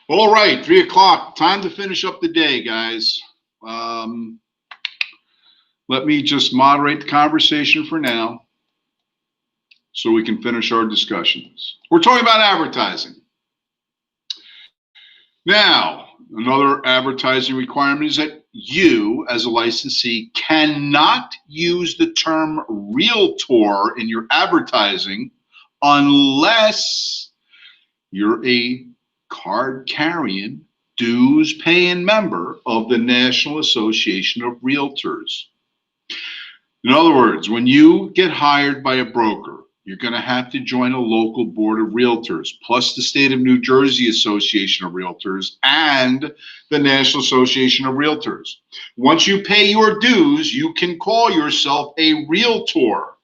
All right, 3 o'clock. Time to finish up the day, guys. Um, Let me just moderate the conversation for now so we can finish our discussions. We're talking about advertising. Now, another advertising requirement is that you, as a licensee, cannot use the term realtor in your advertising unless you're a card carrying, dues paying member of the National Association of Realtors. In other words, when you get hired by a broker, you're going to have to join a local board of realtors, plus the state of New Jersey Association of Realtors and the National Association of Realtors. Once you pay your dues, you can call yourself a realtor.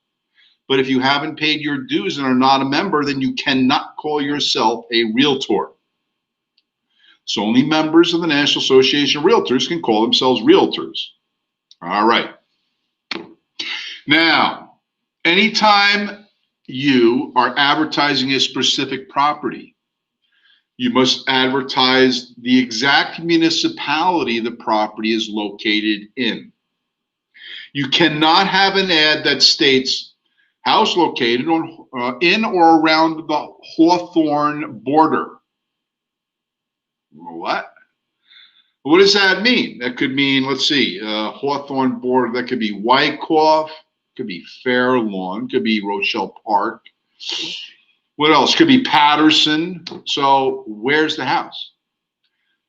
But if you haven't paid your dues and are not a member, then you cannot call yourself a realtor. So only members of the National Association of Realtors can call themselves realtors. All right. Now, anytime you are advertising a specific property, you must advertise the exact municipality the property is located in. You cannot have an ad that states house located in or around the Hawthorne border. What? What does that mean? That could mean, let's see, Hawthorne border, that could be Wyckoff, could be Fair Lawn, could be Rochelle Park. What else? Could be Patterson. So where's the house?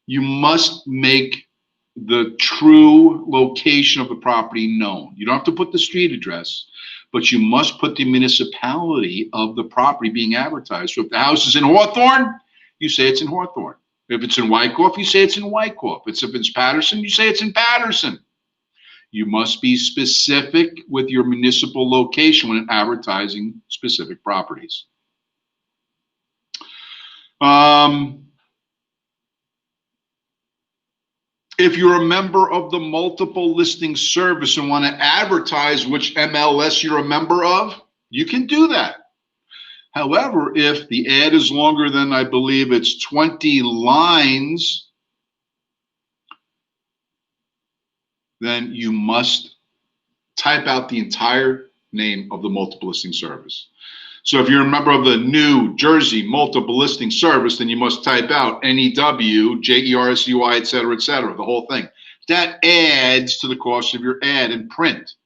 You must make the true location of the property known. You don't have to put the street address, but you must put the municipality of the property being advertised. So if the house is in Hawthorne, you say it's in Hawthorne. If it's in Wyckoff, you say it's in Wyckoff. If it's Patterson, you say it's in Patterson. You must be specific with your municipal location when advertising specific properties. If you're a member of the multiple listing service and want to advertise which MLS you're a member of, you can do that. However, if the ad is longer than, I believe it's 20 lines, then you must type out the entire name of the multiple listing service. So if you're a member of the New Jersey Multiple Listing Service, then you must type out NEW, JERSUI, et cetera, the whole thing. That adds to the cost of your ad in print.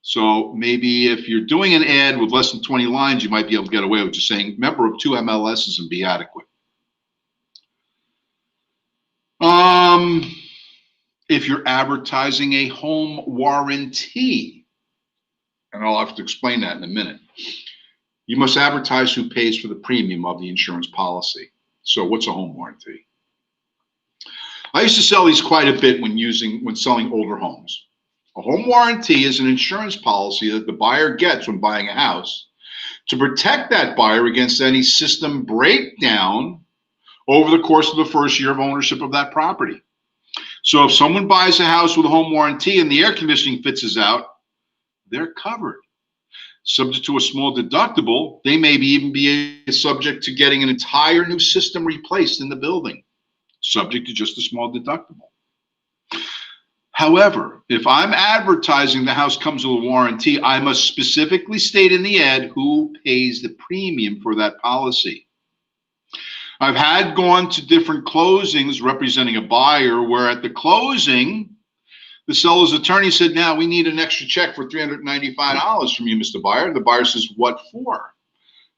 So maybe if you're doing an ad with less than 20 lines, you might be able to get away with just saying member of 2 MLSs and be adequate. If you're advertising a home warranty, and I'll have to explain that in a minute, you must advertise who pays for the premium of the insurance policy. So what's a home warranty? I used to sell these quite a bit when selling older homes. A home warranty is an insurance policy that the buyer gets when buying a house to protect that buyer against any system breakdown over the course of the first year of ownership of that property. So if someone buys a house with a home warranty and the air conditioning fizzes out, they're covered. Subject to a small deductible, they may even be subject to getting an entire new system replaced in the building, subject to just a small deductible. However, if I'm advertising the house comes with a warranty, I must specifically state in the ad who pays the premium for that policy. I've had gone to different closings representing a buyer where at the closing, the seller's attorney said, now we need an extra check for $395 from you, Mr. Buyer. The buyer says, what for?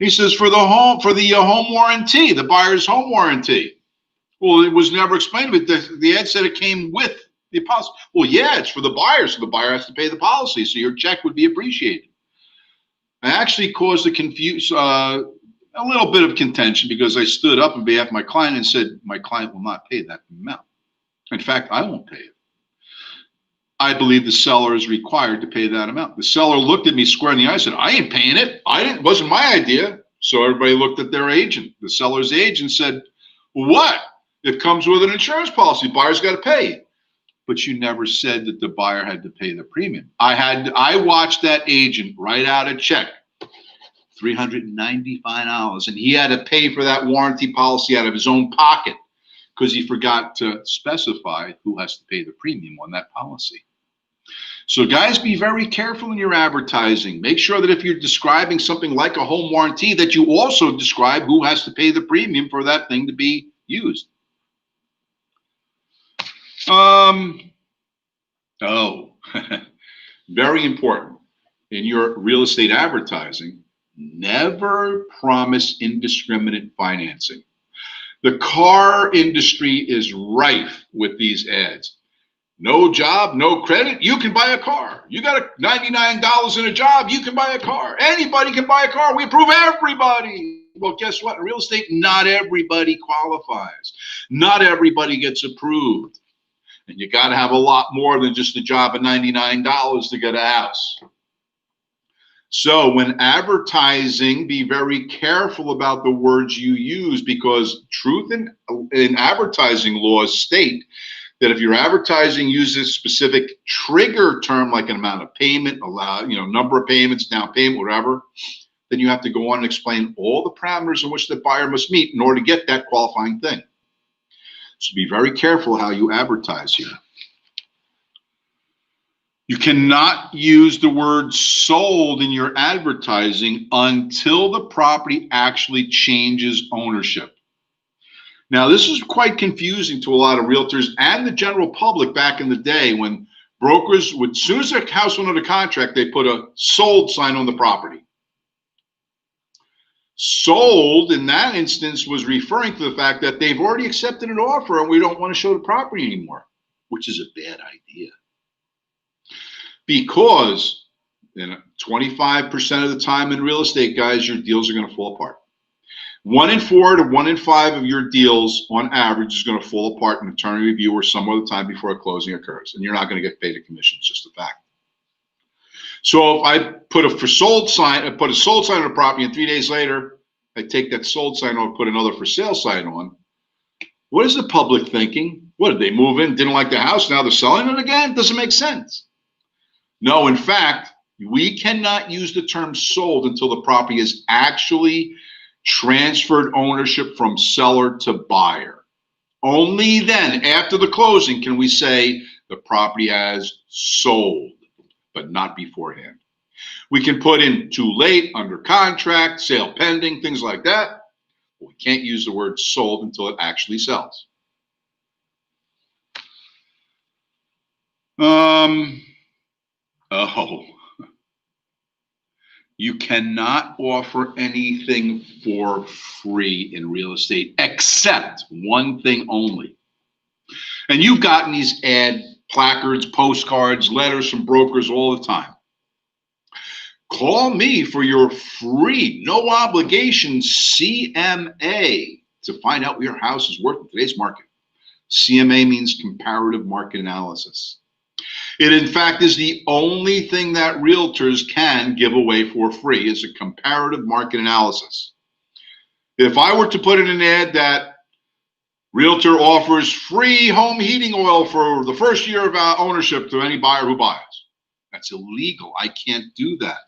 He says, for the home warranty, the buyer's home warranty. Well, it was never explained, but the ad said it came with the policy. Well, yeah, it's for the buyer, so the buyer has to pay the policy, so your check would be appreciated. I actually caused a little bit of contention because I stood up on behalf of my client and said, my client will not pay that amount. In fact, I won't pay it. I believe the seller is required to pay that amount. The seller looked at me square in the eye and said, I ain't paying it. It wasn't my idea. So everybody looked at their agent. The seller's agent said, what? It comes with an insurance policy. Buyer's got to pay. But you never said that the buyer had to pay the premium. I watched that agent write out a check $395. And he had to pay for that warranty policy out of his own pocket because he forgot to specify who has to pay the premium on that policy. So guys, be very careful in your advertising. Make sure that if you're describing something like a home warranty, that you also describe who has to pay the premium for that thing to be used. Very important in your real estate advertising, never promise indiscriminate financing. The car industry is rife with these ads. No job, no credit, you can buy a car. You got $99 in a job, you can buy a car. Anybody can buy a car. We approve everybody. Well, guess what? In real estate, not everybody qualifies. Not everybody gets approved. And you got to have a lot more than just a job of $99 to get a house. So when advertising, be very careful about the words you use, because truth in advertising laws state that if your advertising uses specific trigger term like an amount of payment, number of payments, down payment, whatever, then you have to go on and explain all the parameters in which the buyer must meet in order to get that qualifying thing. So be very careful how you advertise here. You cannot use the word sold in your advertising until the property actually changes ownership. Now, this is quite confusing to a lot of realtors and the general public back in the day when brokers would, as soon as their house went under contract, they put a sold sign on the property. Sold in that instance was referring to the fact that they've already accepted an offer and we don't want to show the property anymore, which is a bad idea. Because 25% of the time in real estate, guys, your deals are going to fall apart. 1 in 4 to 1 in 5 of your deals on average is going to fall apart in attorney review or some other time before a closing occurs, and you're not going to get paid a commission. It's just a fact. So if I put a sold sign on a property, and 3 days later I take that sold sign off, put another for sale sign on, what is the public thinking? What, did they move in, didn't like the house, now they're selling it again? It doesn't make sense. No, in fact, we cannot use the term sold until the property is actually transferred ownership from seller to buyer. Only then, after the closing, can we say the property has sold, but not beforehand. We can put in too late, under contract, sale pending, things like that. But we can't use the word sold until it actually sells. You cannot offer anything for free in real estate except one thing only. And you've gotten these ad placards, postcards, letters from brokers all the time. Call me for your free, no obligation CMA to find out what your house is worth in today's market. CMA means comparative market analysis. It, in fact, is the only thing that realtors can give away for free is a comparative market analysis. If I were to put in an ad that realtor offers free home heating oil for the first year of ownership to any buyer who buys, that's illegal. I can't do that.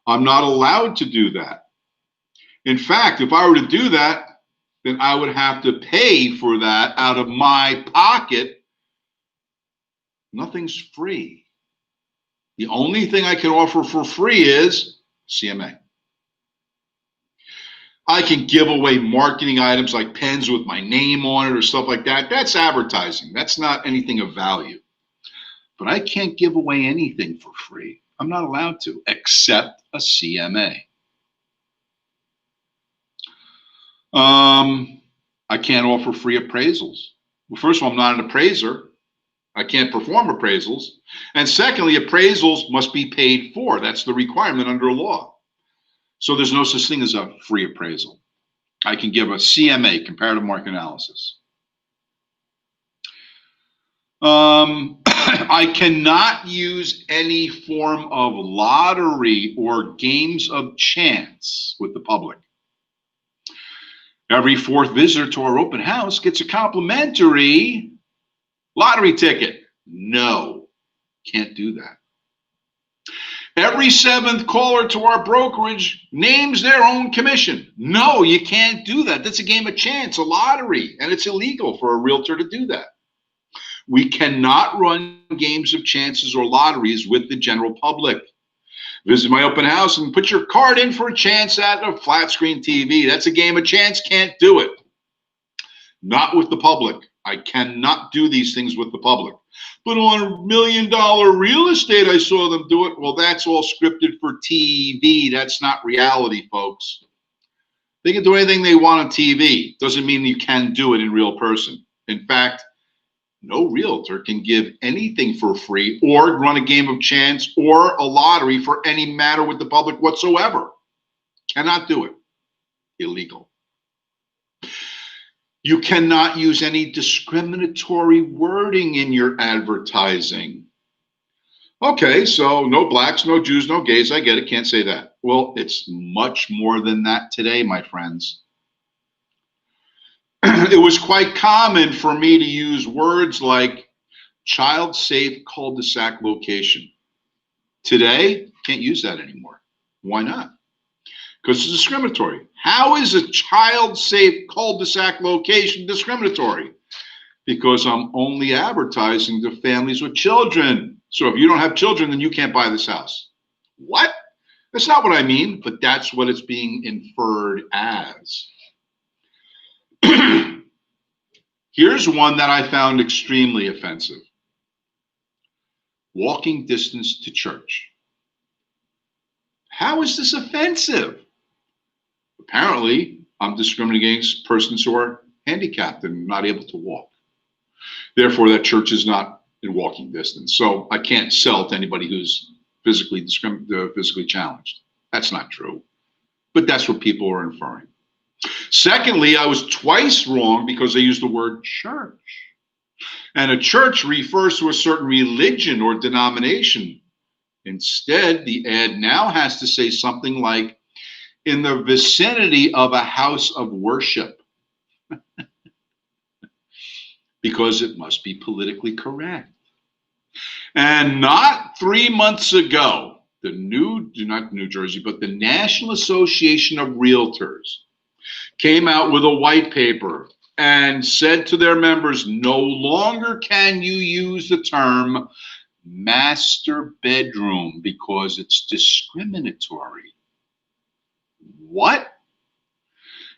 I'm not allowed to do that. In fact, if I were to do that, then I would have to pay for that out of my pocket. Nothing's free. The only thing I can offer for free is CMA. I can give away marketing items like pens with my name on it or stuff like that. That's advertising. That's not anything of value. But I can't give away anything for free. I'm not allowed to, except a CMA. I can't offer free appraisals. Well, first of all, I'm not an appraiser. I can't perform appraisals. And secondly, appraisals must be paid for. That's the requirement under law. So there's no such thing as a free appraisal. I can give a CMA, comparative market analysis. I cannot use any form of lottery or games of chance with the public. Every fourth visitor to our open house gets a complimentary lottery ticket. No, can't do that. Every seventh caller to our brokerage names their own commission. No, you can't do that. That's a game of chance, a lottery, and it's illegal for a realtor to do that. We cannot run games of chances or lotteries with the general public. Visit my open house and put your card in for a chance at a flat screen TV. That's a game of chance. Can't do it. Not with the public. I cannot do these things with the public. But on $1 million real estate, I saw them do it. Well, that's all scripted for TV. That's not reality, folks. They can do anything they want on TV. Doesn't mean you can do it in real person. In fact, no realtor can give anything for free or run a game of chance or a lottery for any matter with the public whatsoever. Cannot do it. Illegal. You cannot use any discriminatory wording in your advertising. Okay, so no blacks, no Jews, no gays. I get it. Can't say that. Well, it's much more than that today, my friends. It was quite common for me to use words like child-safe cul-de-sac location. Today, can't use that anymore. Why not? Because it's discriminatory. How is a child-safe cul-de-sac location discriminatory? Because I'm only advertising to families with children. So if you don't have children, then you can't buy this house. What? That's not what I mean, but that's what it's being inferred as. Here's one that I found extremely offensive. Walking distance to church. How is this offensive? Apparently, I'm discriminating against persons who are handicapped and not able to walk. Therefore, that church is not in walking distance. So I can't sell to anybody who's physically challenged. That's not true. But that's what people are inferring. Secondly, I was twice wrong because I used the word church. And a church refers to a certain religion or denomination. Instead, the ad now has to say something like, in the vicinity of a house of worship. Because it must be politically correct. And not 3 months ago, not New Jersey, but the National Association of Realtors came out with a white paper and said to their members, no longer can you use the term master bedroom because it's discriminatory. What?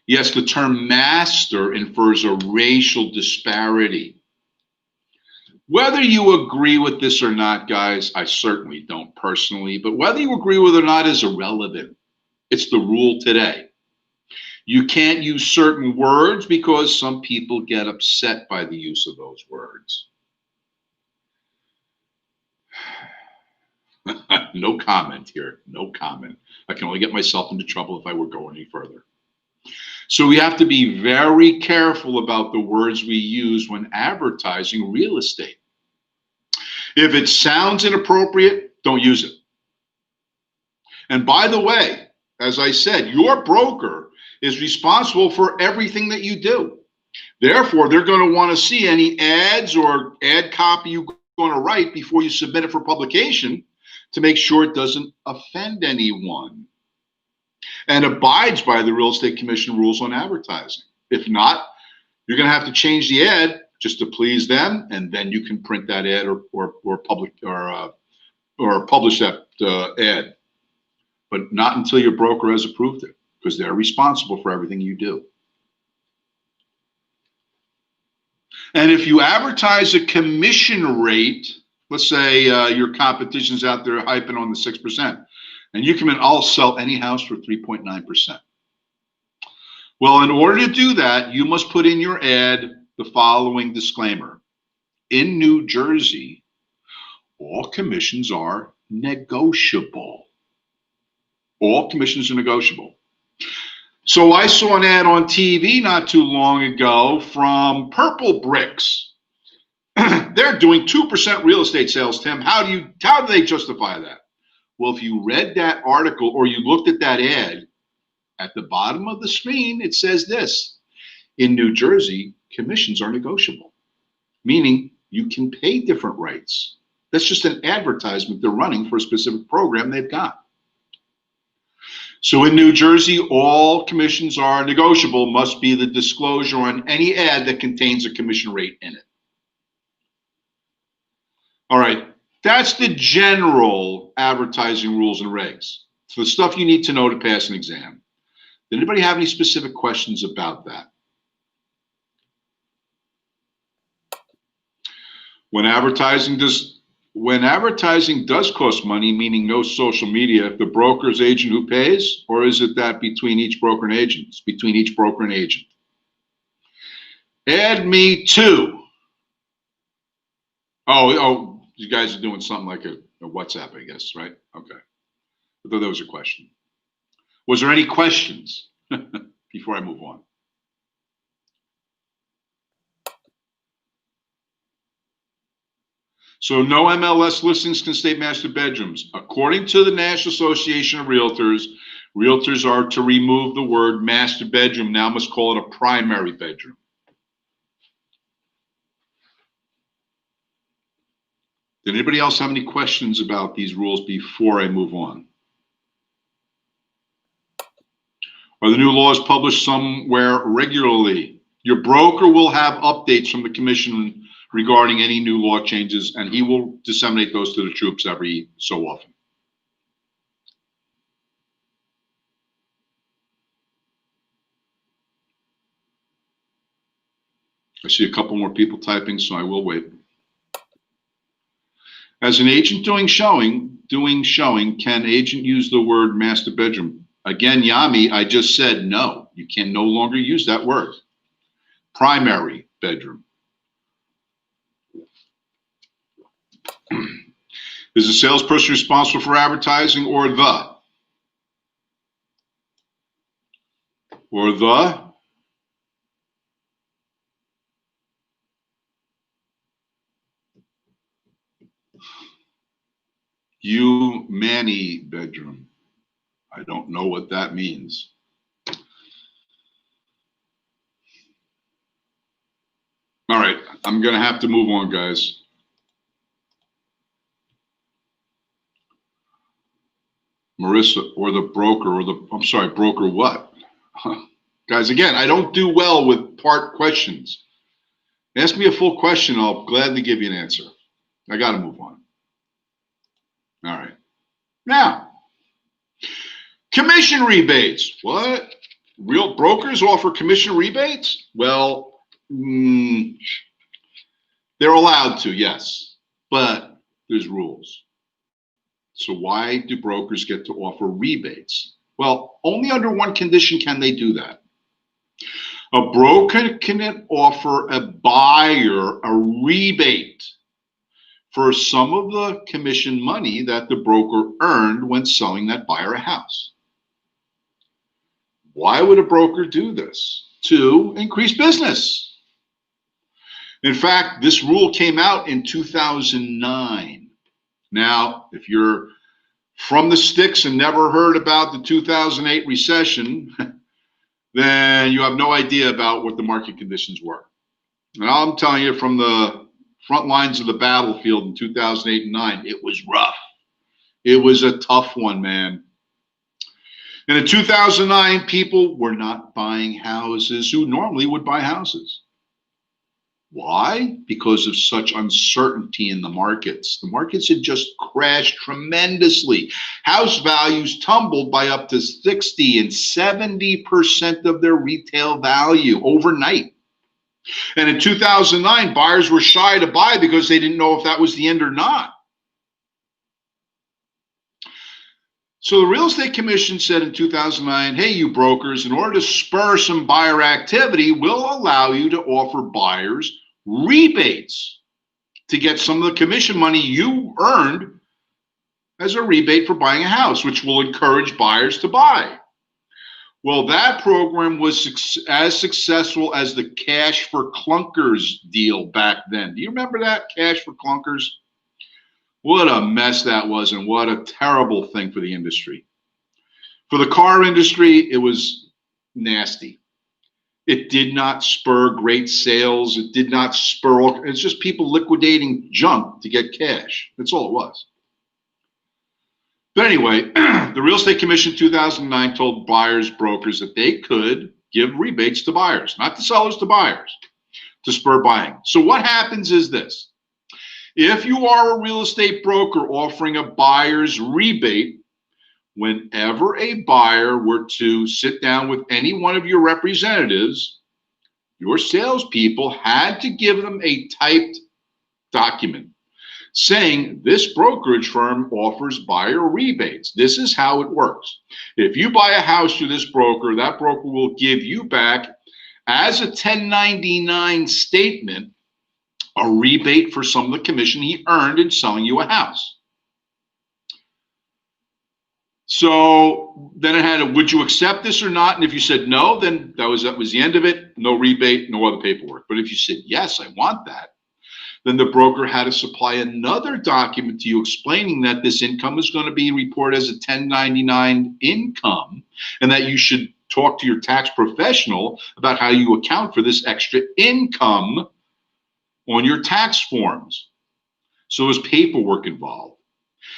Yes, the term master infers a racial disparity. Whether you agree with this or not, guys, I certainly don't personally, but whether you agree with it or not is irrelevant. It's the rule today. You can't use certain words because some people get upset by the use of those words. No comment here, no comment. I can only get myself into trouble if I were going any further. So we have to be very careful about the words we use when advertising real estate. If it sounds inappropriate, don't use it. And by the way, as I said, your broker is responsible for everything that you do. Therefore, they're going to want to see any ads or ad copy you're going to write before you submit it for publication to make sure it doesn't offend anyone and abides by the Real Estate Commission rules on advertising. If not, you're going to have to change the ad just to please them, and then you can print that ad or publish that ad, but not until your broker has approved it, because they're responsible for everything you do. And if you advertise a commission rate, let's say your competition's out there hyping on the 6%, and you come in, I'll sell any house for 3.9%. Well, in order to do that, you must put in your ad the following disclaimer. In New Jersey, all commissions are negotiable. All commissions are negotiable. So I saw an ad on TV not too long ago from Purple Bricks. They're doing 2% real estate sales, Tim. How do they justify that? Well, if you read that article or you looked at that ad, at the bottom of the screen, it says this: in New Jersey, commissions are negotiable, meaning you can pay different rates. That's just an advertisement they're running for a specific program they've got. So in New Jersey, all commissions are negotiable, must be the disclosure on any ad that contains a commission rate in it. All right, that's the general advertising rules and regs. So the stuff you need to know to pass an exam. Did anybody have any specific questions about that? When advertising does cost money, meaning no social media, the broker's agent who pays, or is it that between each broker and agent? It's between each broker and agent. Add me to. Oh, you guys are doing something like a WhatsApp, I guess, right? Okay. I thought that was a question. Was there any questions before I move on? So no MLS listings can state master bedrooms. According to the National Association of Realtors, realtors are to remove the word master bedroom. Now must call it a primary bedroom. Did anybody else have any questions about these rules before I move on? Are the new laws published somewhere regularly? Your broker will have updates from the commission regarding any new law changes, and he will disseminate those to the troops every so often. I see a couple more people typing, so I will wait. As an agent doing showing, can agent use the word master bedroom? Again, Yami, I just said no. You can no longer use that word. Primary bedroom. Is the salesperson responsible for advertising or the? Or the? You Manny bedroom. I don't know what that means. All right, I'm going to have to move on, guys. Marissa, or the broker, or the, I'm sorry, broker what? Guys, again, I don't do well with part questions. Ask me a full question, I'll gladly give you an answer. I got to move on. All right. Now, commission rebates. What? Real brokers offer commission rebates? Well, they're allowed to, yes, but there's rules. So why do brokers get to offer rebates? Well, only under one condition can they do that. A broker can offer a buyer a rebate for some of the commission money that the broker earned when selling that buyer a house. Why would a broker do this? To increase business. In fact, this rule came out in 2009. Now, if you're from the sticks and never heard about the 2008 recession, then you have no idea about what the market conditions were. And I'm telling you, from the front lines of the battlefield in 2008 and 9, it was rough. It was a tough one, man. And in 2009, people were not buying houses who normally would buy houses. Why? Because of such uncertainty in the markets. The markets had just crashed tremendously. House values tumbled by up to 60 and 70% of their retail value overnight. And in 2009, buyers were shy to buy because they didn't know if that was the end or not. So the Real Estate Commission said in 2009, hey, you brokers, in order to spur some buyer activity, we'll allow you to offer buyers rebates to get some of the commission money you earned as a rebate for buying a house, which will encourage buyers to buy. Well, that program was as successful as the Cash for Clunkers deal back then. Do you remember that, Cash for Clunkers? What a mess that was, and what a terrible thing for the industry. For the car industry, it was nasty. It did not spur great sales. It did not spur all, it's just people liquidating junk to get cash. That's all it was. But anyway, the Real Estate Commission 2009 told buyers brokers that they could give rebates to buyers, not to sellers, to buyers, to spur buying. So what happens is this. If you are a real estate broker offering a buyer's rebate, whenever a buyer were to sit down with any one of your representatives, your salespeople had to give them a typed document saying this brokerage firm offers buyer rebates. This is how it works. If you buy a house through this broker, that broker will give you back as a 1099 statement a rebate for some of the commission he earned in selling you a house. So then it had a, would you accept this or not? And if you said no, then that was the end of it. No rebate, no other paperwork. But if you said, yes, I want that, then the broker had to supply another document to you explaining that this income is going to be reported as a 1099 income and that you should talk to your tax professional about how you account for this extra income on your tax forms. So there's paperwork involved.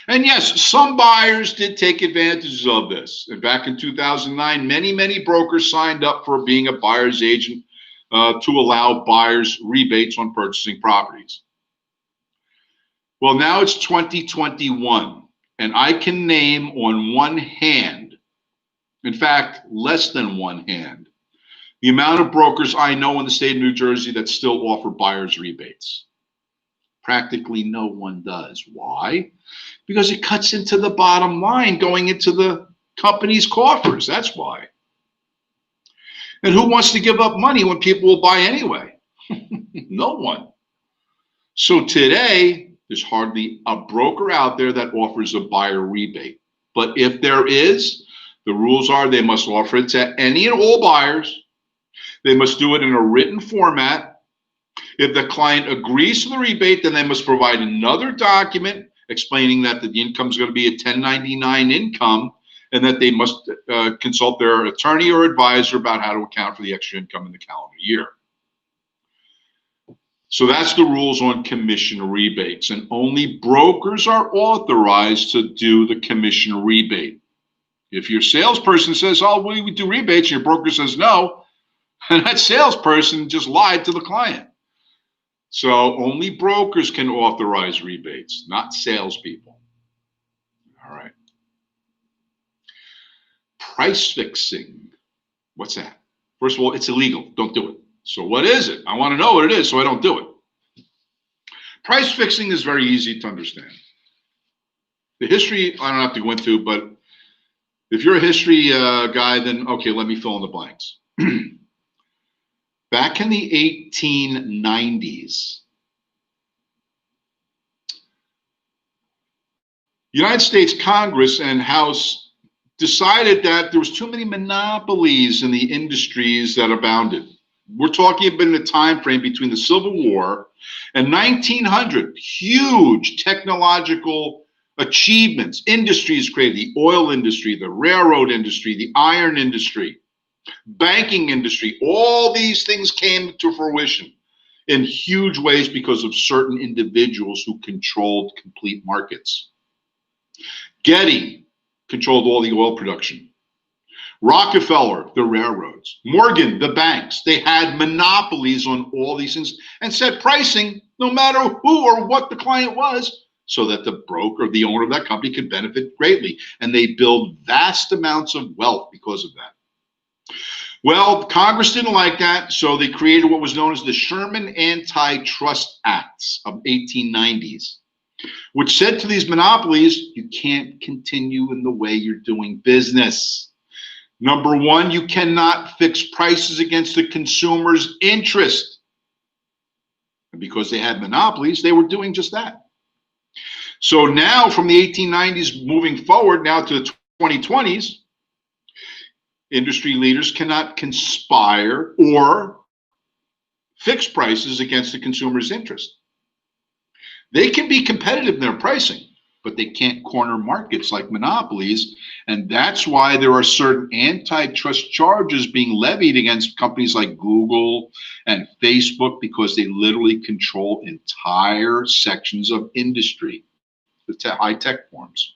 And yes, some buyers did take advantages of this. And back in 2009, many brokers signed up for being a buyer's agent to allow buyers rebates on purchasing properties. Well, now it's 2021, and I can name on one hand, in fact, less than one hand, the amount of brokers I know in the state of New Jersey that still offer buyer's rebates. Practically no one does. Why? Because it cuts into the bottom line going into the company's coffers. That's why. And who wants to give up money when people will buy anyway? No one. So today, there's hardly a broker out there that offers a buyer rebate. But if there is, the rules are they must offer it to any and all buyers. They must do it in a written format. If the client agrees to the rebate, then they must provide another document explaining that the income is going to be a 1099 income and that they must consult their attorney or advisor about how to account for the extra income in the calendar year. So that's the rules on commission rebates, and only brokers are authorized to do the commission rebate. If your salesperson says, oh, we do rebates, and your broker says no, and that salesperson just lied to the client. So only brokers can authorize rebates, not salespeople. All right. Price fixing. What's that? First of all, it's illegal. Don't do it. So what is it? I want to know what it is so I don't do it. Price fixing is very easy to understand. The history, I don't have to go into, but if you're a history guy, then okay, let me fill in the blanks. Back in the 1890s, United States Congress and House decided that there was too many monopolies in the industries that abounded. We're talking about in a time frame between the Civil War and 1900. Huge technological achievements, industries created, the oil industry, the railroad industry, the iron industry, banking industry. All these things came to fruition in huge ways because of certain individuals who controlled complete markets. Getty controlled all the oil production. Rockefeller, the railroads. Morgan, the banks. They had monopolies on all these things and set pricing no matter who or what the client was, so that the broker, the owner of that company, could benefit greatly. And they build vast amounts of wealth because of that. Well, Congress didn't like that, so they created what was known as the Sherman Antitrust Acts of 1890s, which said to these monopolies, you can't continue in the way you're doing business. Number one, you cannot fix prices against the consumer's interest. And because they had monopolies, they were doing just that. So now from the 1890s moving forward now to the 2020s, industry leaders cannot conspire or fix prices against the consumer's interest. They can be competitive in their pricing, but they can't corner markets like monopolies. And that's why there are certain antitrust charges being levied against companies like Google and Facebook, because they literally control entire sections of industry, the high tech firms.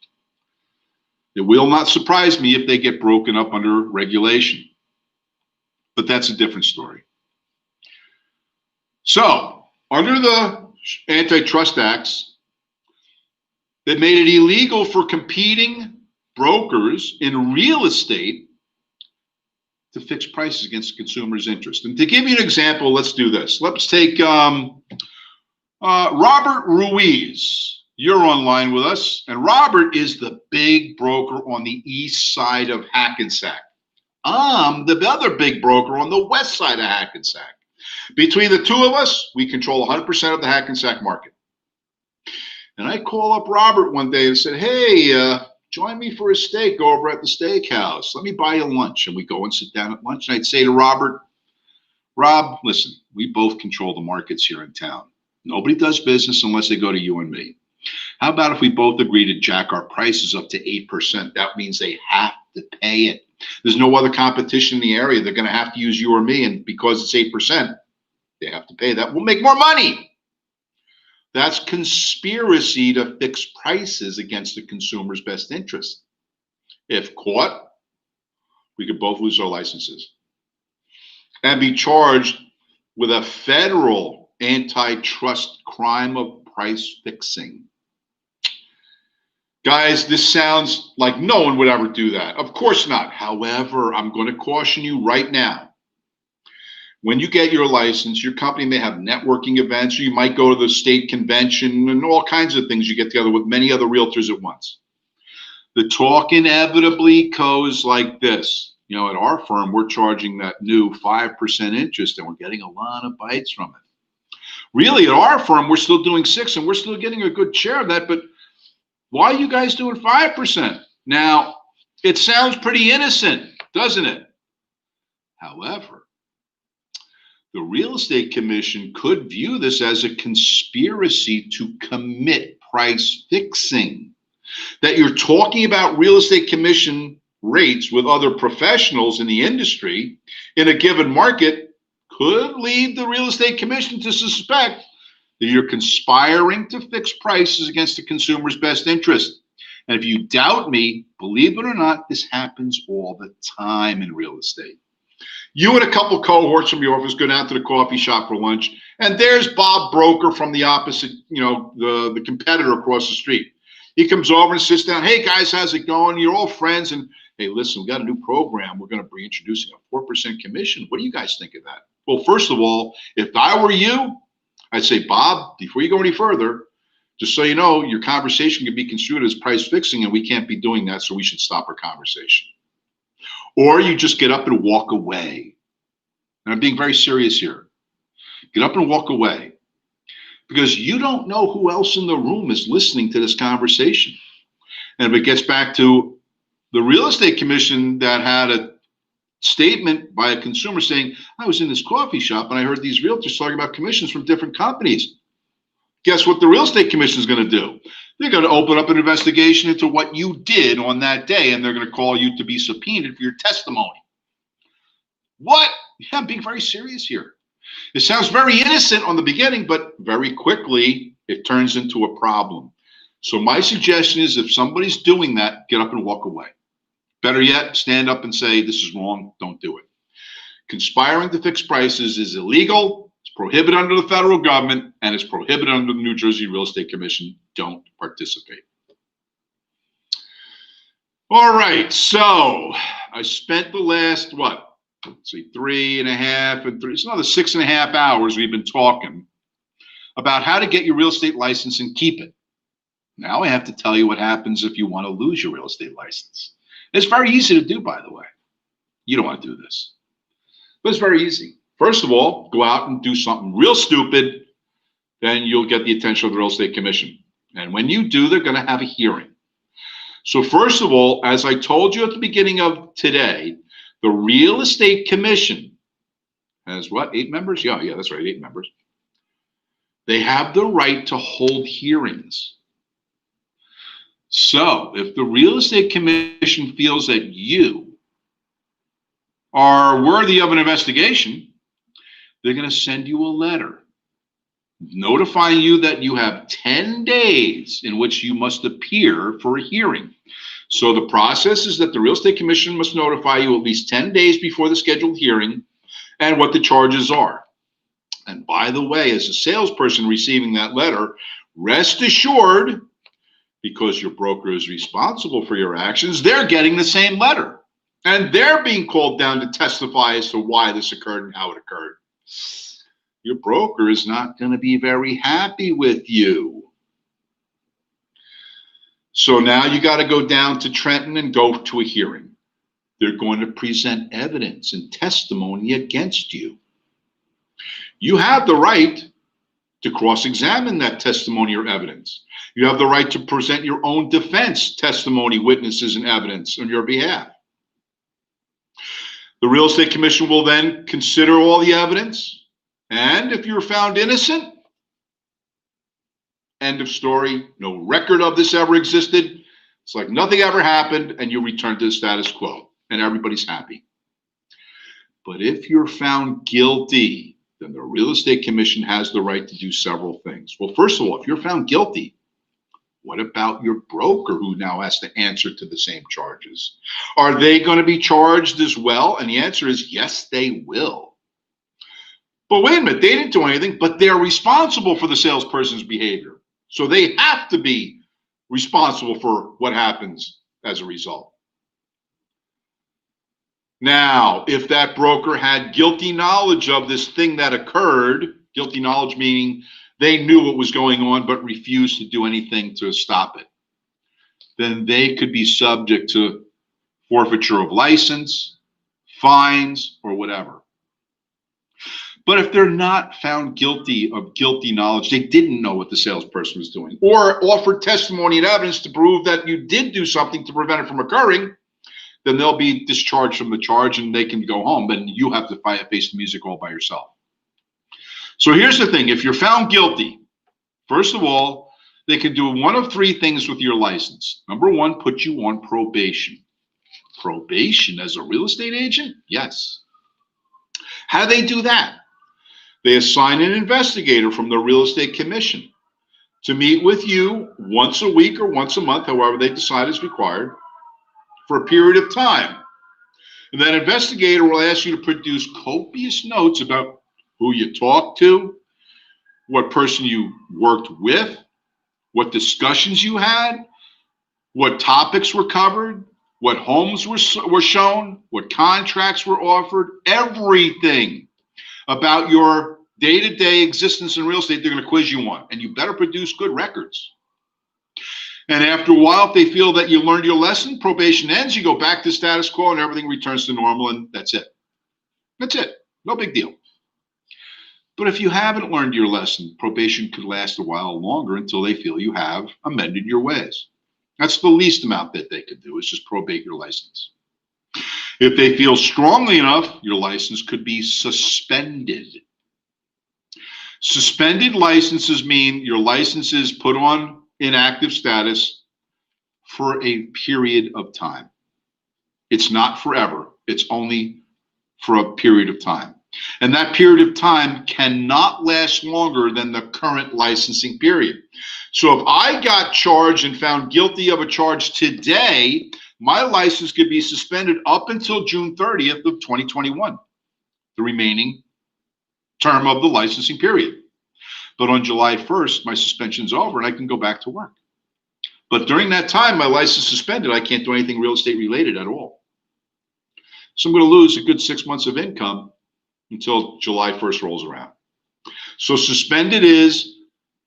It will not surprise me if they get broken up under regulation, but that's a different story. So, under the antitrust acts, that made it illegal for competing brokers in real estate to fix prices against the consumer's interest. And to give you an example, let's do this. Let's take Robert Ruiz. You're online with us, and Robert is the big broker on the east side of Hackensack. I'm the other big broker on the west side of Hackensack. Between the two of us, we control 100% of the Hackensack market. And I call up Robert one day and said, hey, join me for a steak over at the steakhouse. Let me buy you lunch. And we go and sit down at lunch. And I'd say to Robert, Rob, listen, we both control the markets here in town. Nobody does business unless they go to you and me. How about if we both agree to jack our prices up to 8%? That means they have to pay it. There's no other competition in the area. They're going to have to use you or me. And because it's 8%, they have to pay that. We'll make more money. That's conspiracy to fix prices against the consumer's best interest. If caught, we could both lose our licenses and be charged with a federal antitrust crime of price fixing. Guys, this sounds like no one would ever do that. Of course not. However, I'm going to caution you right now. When you get your license, your company may have networking events, or you might go to the state convention and all kinds of things. You get together with many other realtors at once. The talk inevitably goes like this. You know, at our firm, we're charging that new 5% interest, and we're getting a lot of bites from it. Really, at our firm, we're still doing 6%, and we're still getting a good share of that. But why are you guys doing 5%? Now, it sounds pretty innocent, doesn't it? However, the Real Estate Commission could view this as a conspiracy to commit price fixing. That you're talking about Real Estate Commission rates with other professionals in the industry in a given market could lead the Real Estate Commission to suspect that you're conspiring to fix prices against the consumer's best interest. And if you doubt me, believe it or not, this happens all the time in real estate. You and a couple cohorts from your office go down to the coffee shop for lunch, and there's Bob Broker from the opposite, the competitor across the street. He comes over and sits down. Hey guys, how's it going? You're all friends, and hey, listen, we got a new program. We're going to be introducing a 4% commission. What do you guys think of that? Well, first of all, if I were you, I'd say, Bob, before you go any further, just so you know, your conversation could be construed as price fixing, and we can't be doing that, so we should stop our conversation. Or you just get up and walk away. And I'm being very serious here. Get up and walk away, because you don't know who else in the room is listening to this conversation. And if it gets back to the Real Estate Commission that had a statement by a consumer saying, I was in this coffee shop and I heard these realtors talking about commissions from different companies. Guess what the Real Estate Commission is going to do? They're going to open up an investigation into what you did on that day, and they're going to call you to be subpoenaed for your testimony. What? Yeah, I'm being very serious here. It sounds very innocent on the beginning, but very quickly it turns into a problem. So my suggestion is, if somebody's doing that, get up and walk away. Better yet, stand up and say, this is wrong, don't do it. Conspiring to fix prices is illegal, it's prohibited under the federal government, and it's prohibited under the New Jersey Real Estate Commission. Don't participate. All right, so I spent the last, let's see, 3.5 and 3, it's another 6.5 hours we've been talking about how to get your real estate license and keep it. Now I have to tell you what happens if you want to lose your real estate license. It's very easy to do, by the way. You don't want to do this, but it's very easy. First of all, go out and do something real stupid, then you'll get the attention of the Real Estate Commission. And when you do, they're going to have a hearing. So first of all, as I told you at the beginning of today, the Real Estate Commission has what, 8 members? Yeah, that's right, 8 members. They have the right to hold hearings. So if the real estate commission feels that you are worthy of an investigation, they're going to send you a letter notifying you that you have 10 days in which you must appear for a hearing. So the process is that the real estate commission must notify you at least 10 days before the scheduled hearing and what the charges are. And by the way, as a salesperson receiving that letter, rest assured, because your broker is responsible for your actions, they're getting the same letter. And they're being called down to testify as to why this occurred and how it occurred. Your broker is not going to be very happy with you. So now you got to go down to Trenton and go to a hearing. They're going to present evidence and testimony against you. You have the right to cross-examine that testimony or evidence. You have the right to present your own defense testimony, witnesses, and evidence on your behalf. The real estate commission will then consider all the evidence, and if you're found innocent, end of story. No record of this ever existed. It's like nothing ever happened, and you return to the status quo, and everybody's happy. But if you're found guilty, then the real estate commission has the right to do several things. Well, first of all, if you're found guilty, what about your broker who now has to answer to the same charges? Are they going to be charged as well? And the answer is yes, they will. But wait a minute, they didn't do anything, but they're responsible for the salesperson's behavior. So they have to be responsible for what happens as a result. Now, if that broker had guilty knowledge of this thing that occurred, guilty knowledge meaning they knew what was going on but refused to do anything to stop it, then they could be subject to forfeiture of license, fines, or whatever. But if they're not found guilty of guilty knowledge, they didn't know what the salesperson was doing, or offered testimony and evidence to prove that you did do something to prevent it from occurring, then they'll be discharged from the charge and they can go home. Then you have to face the music all by yourself. So here's the thing. If you're found guilty, first of all, they can do one of three things with your license. Number one, put you on probation. Probation as a real estate agent? Yes. How do they do that? They assign an investigator from the real estate commission to meet with you once a week or once a month, however they decide is required, for a period of time. And that investigator will ask you to produce copious notes about who you talked to, what person you worked with, what discussions you had, what topics were covered, what homes were shown, what contracts were offered, everything about your day-to-day existence in real estate they're going to quiz you on. And you better produce good records. And after a while, if they feel that you learned your lesson, probation ends, you go back to status quo and everything returns to normal, and that's it. That's it. No big deal. But if you haven't learned your lesson, probation could last a while longer until they feel you have amended your ways. That's the least amount that they could do, is just probate your license. If they feel strongly enough, your license could be suspended. Suspended licenses mean your license is put on inactive status for a period of time. It's not forever. It's only for a period of time. And that period of time cannot last longer than the current licensing period. So if I got charged and found guilty of a charge today, my license could be suspended up until June 30th of 2021, the remaining term of the licensing period. But on July 1st, my suspension's over and I can go back to work. But during that time, my license is suspended. I can't do anything real estate related at all. So I'm going to lose a good 6 months of income until July 1st rolls around. So suspended is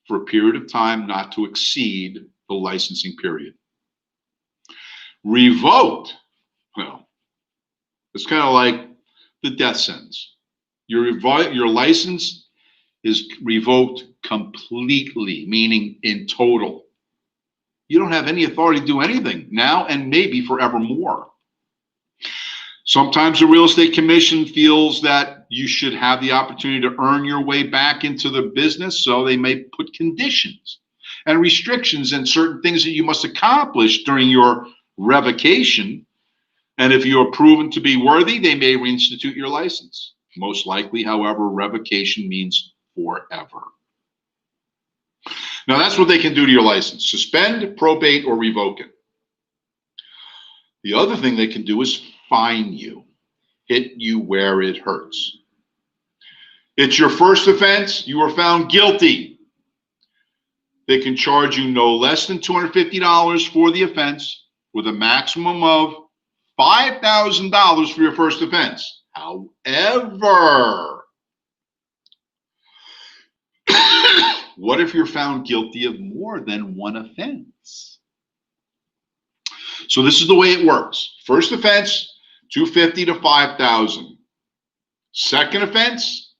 for a period of time not to exceed the licensing period. Revoked, well, it's kind of like the death sentence. Your license is revoked completely, meaning in total. You don't have any authority to do anything now and maybe forevermore. Sometimes the real estate commission feels that you should have the opportunity to earn your way back into the business, so they may put conditions. and restrictions and certain things that you must accomplish during your revocation. And if you are proven to be worthy, they may reinstitute your license. Most likely, however, revocation means forever. Now, that's what they can do to your license: suspend, probate, or revoke it. The other thing they can do is fine you, hit you where it hurts. It's your first offense, you were found guilty. They can charge you no less than $250 for the offense, with a maximum of $5,000 for your first offense. However, what if you're found guilty of more than one offense? So this is the way it works. First offense, $250 to $5,000. Second offense,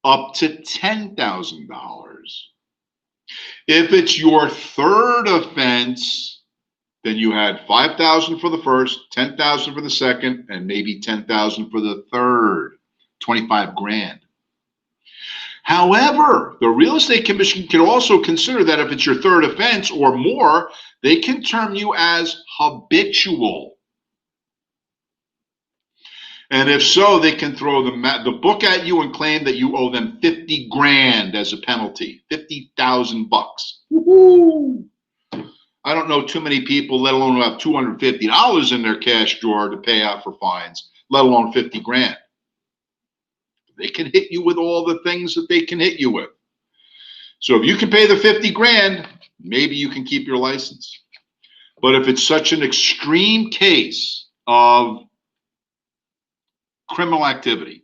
up to $10,000. If it's your third offense, then you had $5,000 for the first, $10,000 for the second, and maybe $10,000 for the third, 25 grand. However, the Real Estate Commission can also consider that if it's your third offense or more, they can term you as habitual. And if so, they can throw the book at you and claim that you owe them 50 grand as a penalty, 50,000 bucks. Woohoo! I don't know too many people, let alone have $250 in their cash drawer to pay out for fines, let alone 50 grand. They can hit you with all the things that they can hit you with. So if you can pay the 50 grand, maybe you can keep your license. But if it's such an extreme case of criminal activity,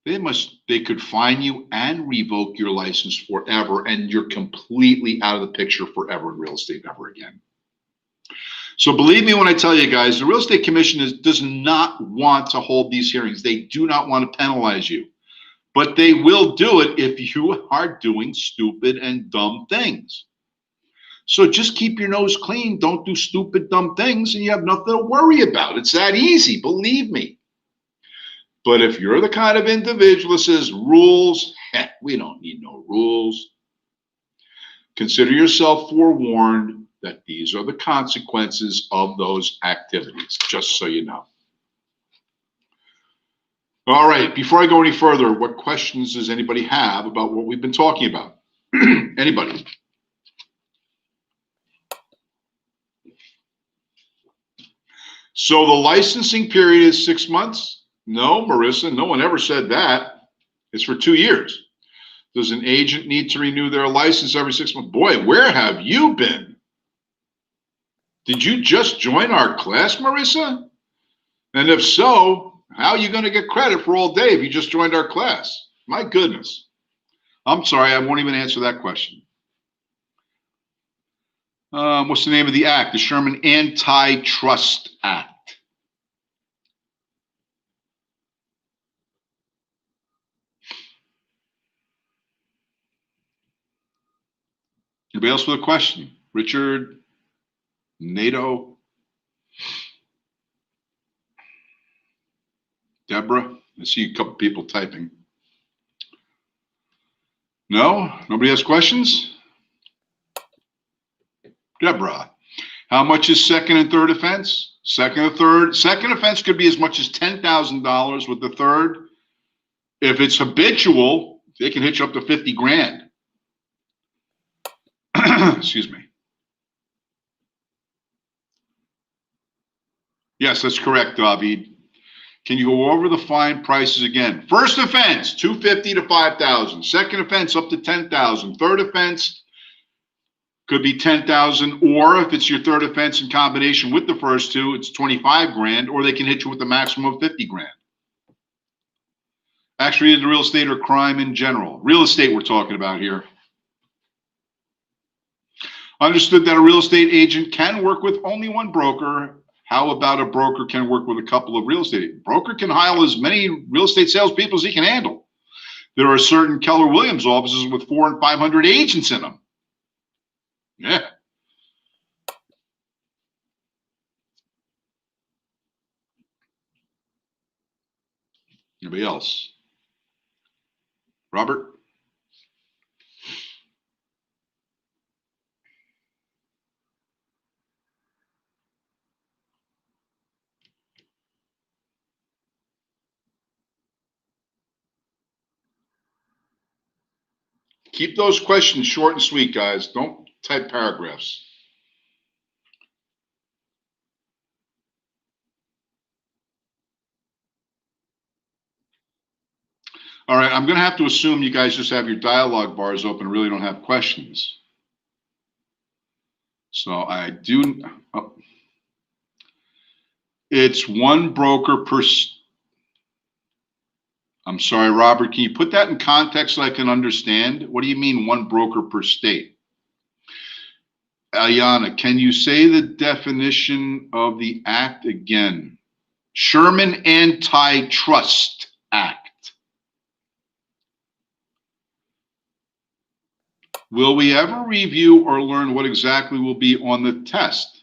they could fine you and revoke your license forever, and you're completely out of the picture forever in real estate, never again. So believe me when I tell you guys, the Real Estate Commission does not want to hold these hearings. They do not want to penalize you, but they will do it if you are doing stupid and dumb things. So just keep your nose clean. Don't do stupid, dumb things, and you have nothing to worry about. It's that easy, believe me. But if you're the kind of individual that says rules, heck, we don't need no rules, consider yourself forewarned that these are the consequences of those activities, just so you know. All right, before I go any further, what questions does anybody have about what we've been talking about? Anybody? So the licensing period is 6 months? No, Marissa, no one ever said that. It's for 2 years. Does an agent need to renew their license every 6 months? Boy, where have you been? Did you just join our class, Marissa? And if so, how are you going to get credit for all day if you just joined our class? My goodness. I'm sorry, I won't even answer that question. What's the name of the act? The Sherman Antitrust Act. Anybody else with a question? Richard, NATO, Deborah? I see a couple people typing. No? Nobody has questions? Deborah, how much is second and third offense? Second offense could be as much as $10,000 with the third. If it's habitual, they can hit you up to 50 grand. Excuse me. Yes, that's correct, David. Can you go over the fine prices again? First offense, $250 to $5,000. Second offense, up to $10,000. Third offense could be $10,000, or if it's your third offense in combination with the first two, it's 25 grand, or they can hit you with the maximum of 50 grand. Actually, in real estate or crime in general. Real estate we're talking about here. Understood that a real estate agent can work with only one broker. How about a broker can work with a couple of real estate agents? Broker can hire as many real estate salespeople as he can handle. There are certain Keller Williams offices with 400 and 500 agents in them. Yeah. Anybody else? Robert? Keep those questions short and sweet, guys. Don't type paragraphs. All right, I'm going to have to assume you guys just have your dialogue bars open and really don't have questions. So I do. Oh, it's one broker per. I'm sorry, Robert. Can you put that in context so I can understand? What do you mean one broker per state? Ayana, can you say the definition of the act again? Sherman Antitrust Act. Will we ever review or learn what exactly will be on the test?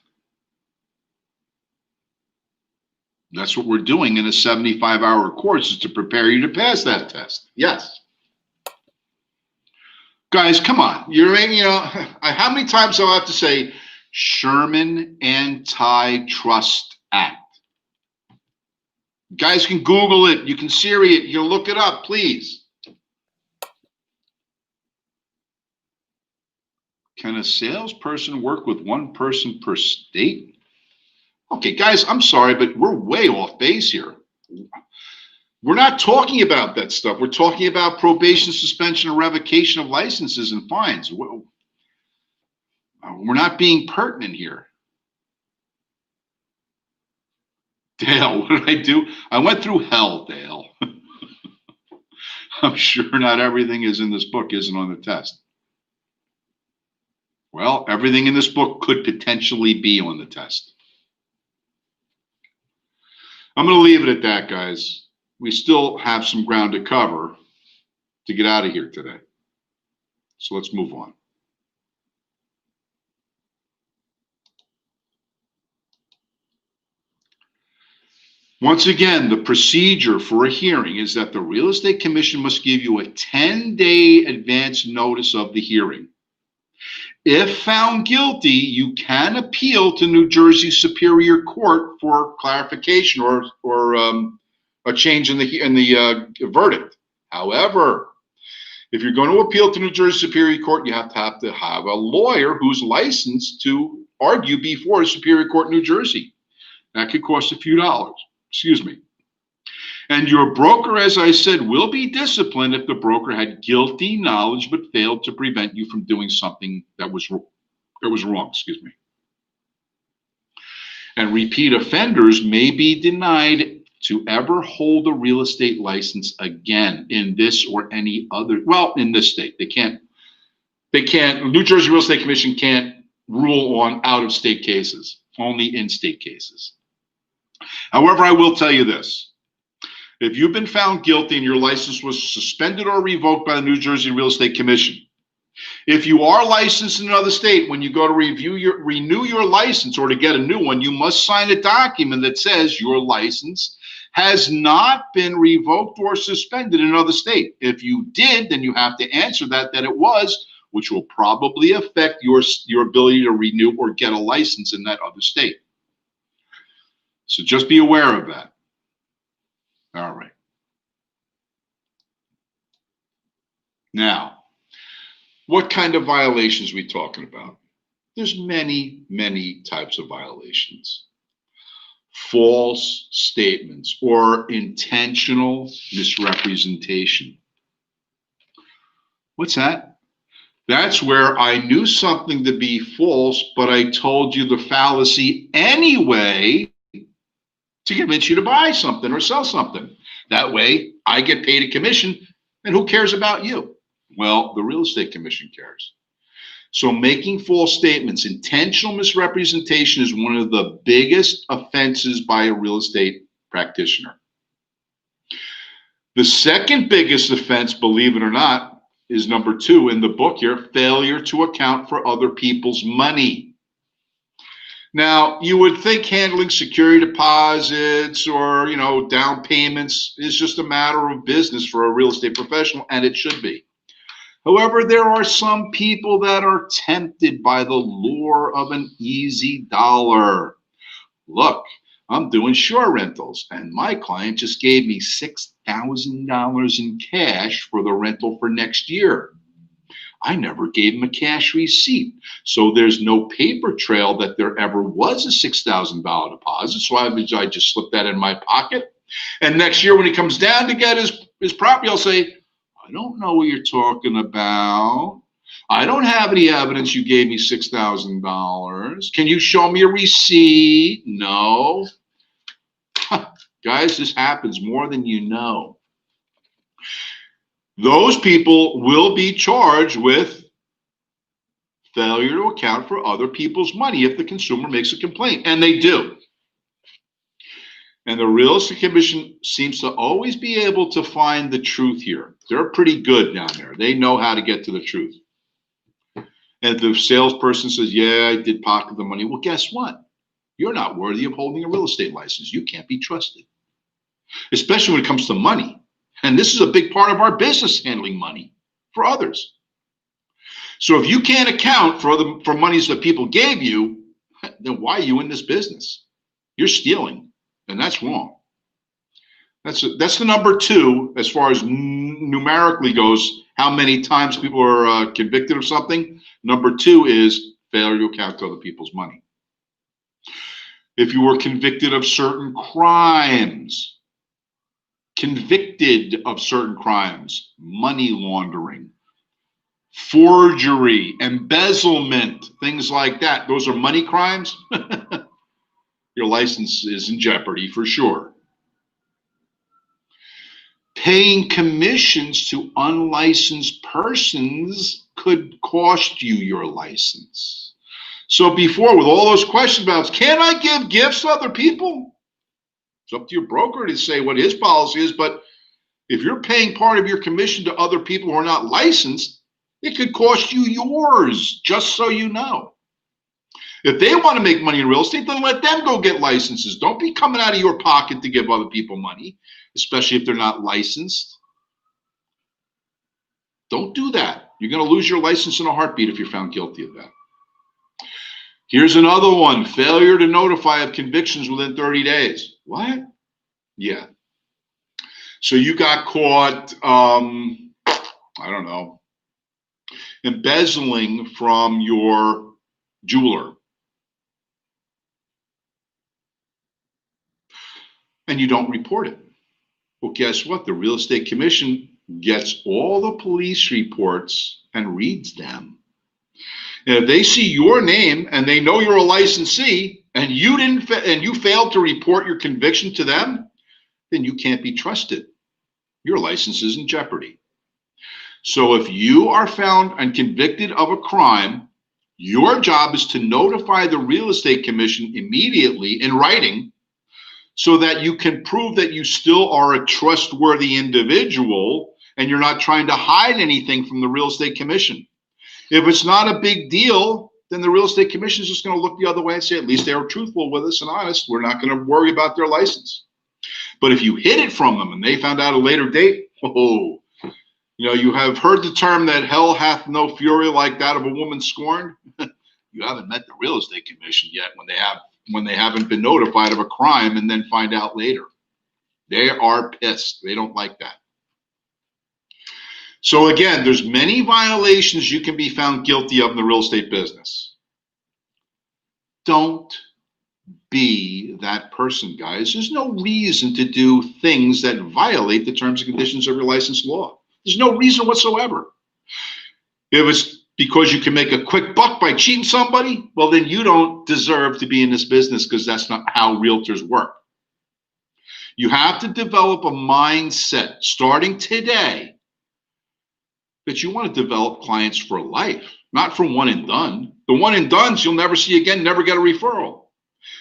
That's what we're doing in a 75-hour course, is to prepare you to pass that test. Yes. Guys, come on. How many times do I have to say Sherman Antitrust Act? You guys can Google it. You can Siri it. You can look it up, please. Can a salesperson work with one person per state? Okay, guys, I'm sorry, but we're way off base here. We're not talking about that stuff. We're talking about probation, suspension, and revocation of licenses and fines. We're not being pertinent here. Dale, what did I do? I went through hell, Dale. I'm sure not everything is in this book isn't on the test. Well, everything in this book could potentially be on the test. I'm going to leave it at that, guys. We still have some ground to cover to get out of here today. So let's move on. Once again, the procedure for a hearing is that the Real Estate Commission must give you a 10-day advance notice of the hearing. If found guilty, you can appeal to New Jersey Superior Court for clarification or a change in the verdict. However, if you're going to appeal to New Jersey Superior Court, you have to have a lawyer who's licensed to argue before Superior Court in New Jersey. That could cost a few dollars. Excuse me. And your broker, as I said, will be disciplined if the broker had guilty knowledge but failed to prevent you from doing something that was wrong. Excuse me. And repeat offenders may be denied to ever hold a real estate license again in this or any other. Well, in this state, they can't. New Jersey Real Estate Commission can't rule on out-of-state cases, only in-state cases. However, I will tell you this. If you've been found guilty and your license was suspended or revoked by the New Jersey Real Estate Commission, if you are licensed in another state, when you go to renew your license or to get a new one, you must sign a document that says your license has not been revoked or suspended in another state. If you did, then you have to answer that it was, which will probably affect your ability to renew or get a license in that other state. So just be aware of that. All right. Now, what kind of violations are we talking about? There's many, many types of violations. False statements or intentional misrepresentation. What's that? That's where I knew something to be false, but I told you the fallacy anyway to convince you to buy something or sell something. That way, I get paid a commission, and who cares about you? Well, the Real Estate Commission cares. So making false statements, intentional misrepresentation is one of the biggest offenses by a real estate practitioner. The second biggest offense, believe it or not, is number 2 in the book here, failure to account for other people's money. Now, you would think handling security deposits or, down payments is just a matter of business for a real estate professional, and it should be. However, there are some people that are tempted by the lure of an easy dollar. Look, I'm doing shore rentals, and my client just gave me $6,000 in cash for the rental for next year. I never gave him a cash receipt. So there's no paper trail that there ever was a $6,000 deposit. So I just slipped that in my pocket. And next year when he comes down to get his property, I'll say, I don't know what you're talking about. I don't have any evidence you gave me $6,000. Can you show me a receipt? No. Guys, this happens more than you know. Those people will be charged with failure to account for other people's money if the consumer makes a complaint, and they do. And the Real Estate Commission seems to always be able to find the truth here. They're pretty good down there. They know how to get to the truth. And if the salesperson says, yeah, I did pocket the money, well, guess what? You're not worthy of holding a real estate license. You can't be trusted, especially when it comes to money. And this is a big part of our business, handling money for others. So if you can't account for monies that people gave you, then why are you in this business? You're stealing, and that's wrong. That's the number two as far as numerically goes, how many times people are convicted of something. Number two is failure to account for other people's money. If you were convicted of certain crimes, money laundering, forgery, embezzlement, things like that, those are money crimes, your license is in jeopardy for sure. Paying commissions to unlicensed persons could cost you your license. So before, with all those questions about, can I give gifts to other people? It's up to your broker to say what his policy is, but if you're paying part of your commission to other people who are not licensed, it could cost you yours, just so you know. If they want to make money in real estate, then let them go get licenses. Don't be coming out of your pocket to give other people money, especially if they're not licensed. Don't do that. You're going to lose your license in a heartbeat if you're found guilty of that. Here's another one, failure to notify of convictions within 30 days. What? Yeah. So you got caught, I don't know, embezzling from your jeweler. And you don't report it. Well, guess what? The Real Estate Commission gets all the police reports and reads them. And if they see your name and they know you're a licensee and you failed to report your conviction to them, then you can't be trusted. Your license is in jeopardy. So if you are found and convicted of a crime, your job is to notify the Real Estate Commission immediately in writing so that you can prove that you still are a trustworthy individual and you're not trying to hide anything from the Real Estate Commission. If it's not a big deal, then the Real Estate Commission is just going to look the other way and say, at least they were truthful with us and honest. We're not going to worry about their license. But if you hid it from them and they found out at a later date, you have heard the term that hell hath no fury like that of a woman scorned. You haven't met the Real Estate Commission yet when they haven't been notified of a crime and then find out later. They are pissed. They don't like that. So again, there's many violations you can be found guilty of in the real estate business. Don't be that person, guys. There's no reason to do things that violate the terms and conditions of your licensed law. There's no reason whatsoever. If it's because you can make a quick buck by cheating somebody, well, then you don't deserve to be in this business because that's not how realtors work. You have to develop a mindset starting today that you want to develop clients for life, not for one and done. The one and dones you'll never see again, never get a referral.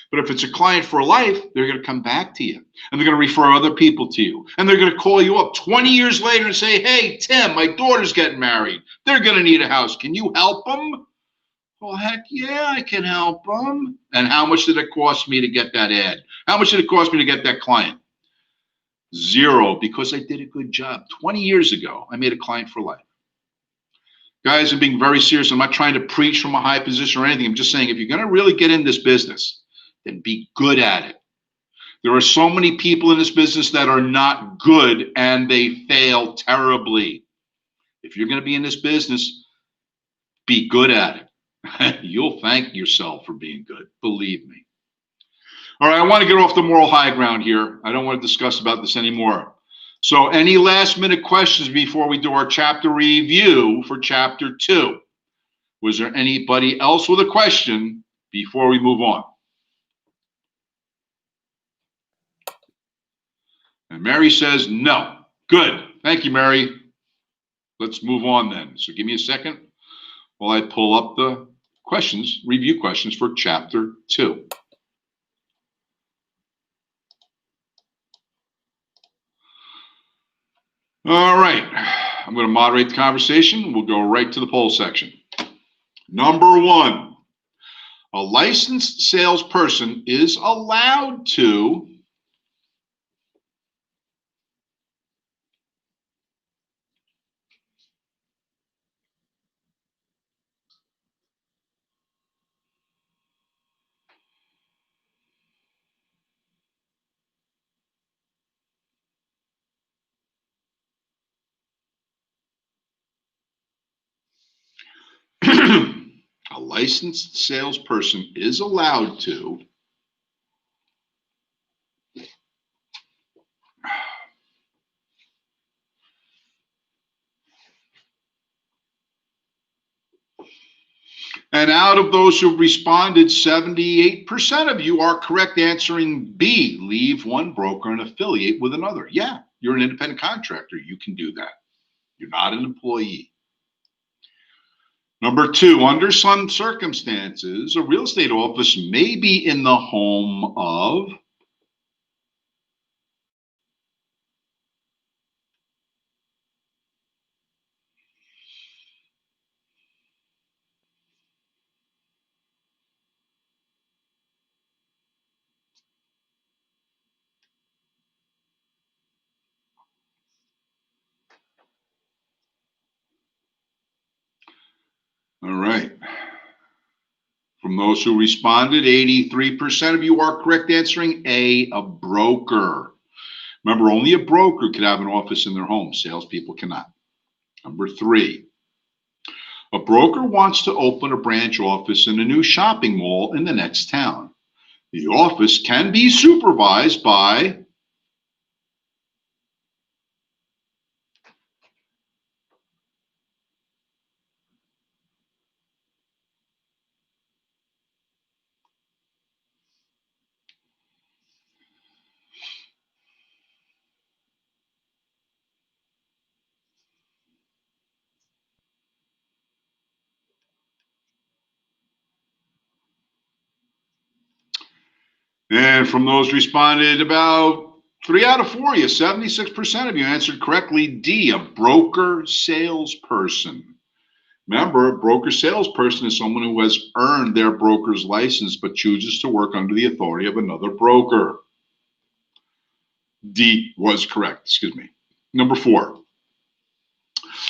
But if it's a client for life, they're going to come back to you and they're going to refer other people to you. And they're going to call you up 20 years later and say, hey, Tim, my daughter's getting married. They're going to need a house. Can you help them? Well, heck yeah, I can help them. And how much did it cost me to get that ad? How much did it cost me to get that client? Zero, because I did a good job. 20 years ago, I made a client for life. Guys, I'm being very serious. I'm not trying to preach from a high position or anything. I'm just saying, if you're going to really get in this business, then be good at it. There are so many people in this business that are not good and they fail terribly. If you're going to be in this business, Be good at it. You'll thank yourself for being good. Believe me. All right, I want to get off the moral high ground here. I don't want to discuss about this anymore. So any last minute questions before we do our chapter review for chapter 2? Was there anybody else with a question before we move on? And Mary says no. Good. Thank you, Mary. Let's move on then. So give me a second while I pull up the questions, review questions for chapter 2. All right. I'm going to moderate the conversation. We'll go right to the poll section. Number 1, a licensed salesperson is allowed to a licensed salesperson is allowed to and out of those who responded, 78% of you are correct answering B, leave one broker and affiliate with another. Yeah, you're an independent contractor. You can do that. You're not an employee. Number 2, under some circumstances, a real estate office may be in the home of all right. From those who responded, 83% of you are correct answering A, a broker. Remember, only a broker could have an office in their home. Salespeople cannot. Number 3, a broker wants to open a branch office in a new shopping mall in the next town. The office can be supervised by and from those responded, about 3 out of 4 you, 76% of you answered correctly D, a broker salesperson. Remember, a broker salesperson is someone who has earned their broker's license but chooses to work under the authority of another broker. D was correct, excuse me. Number 4,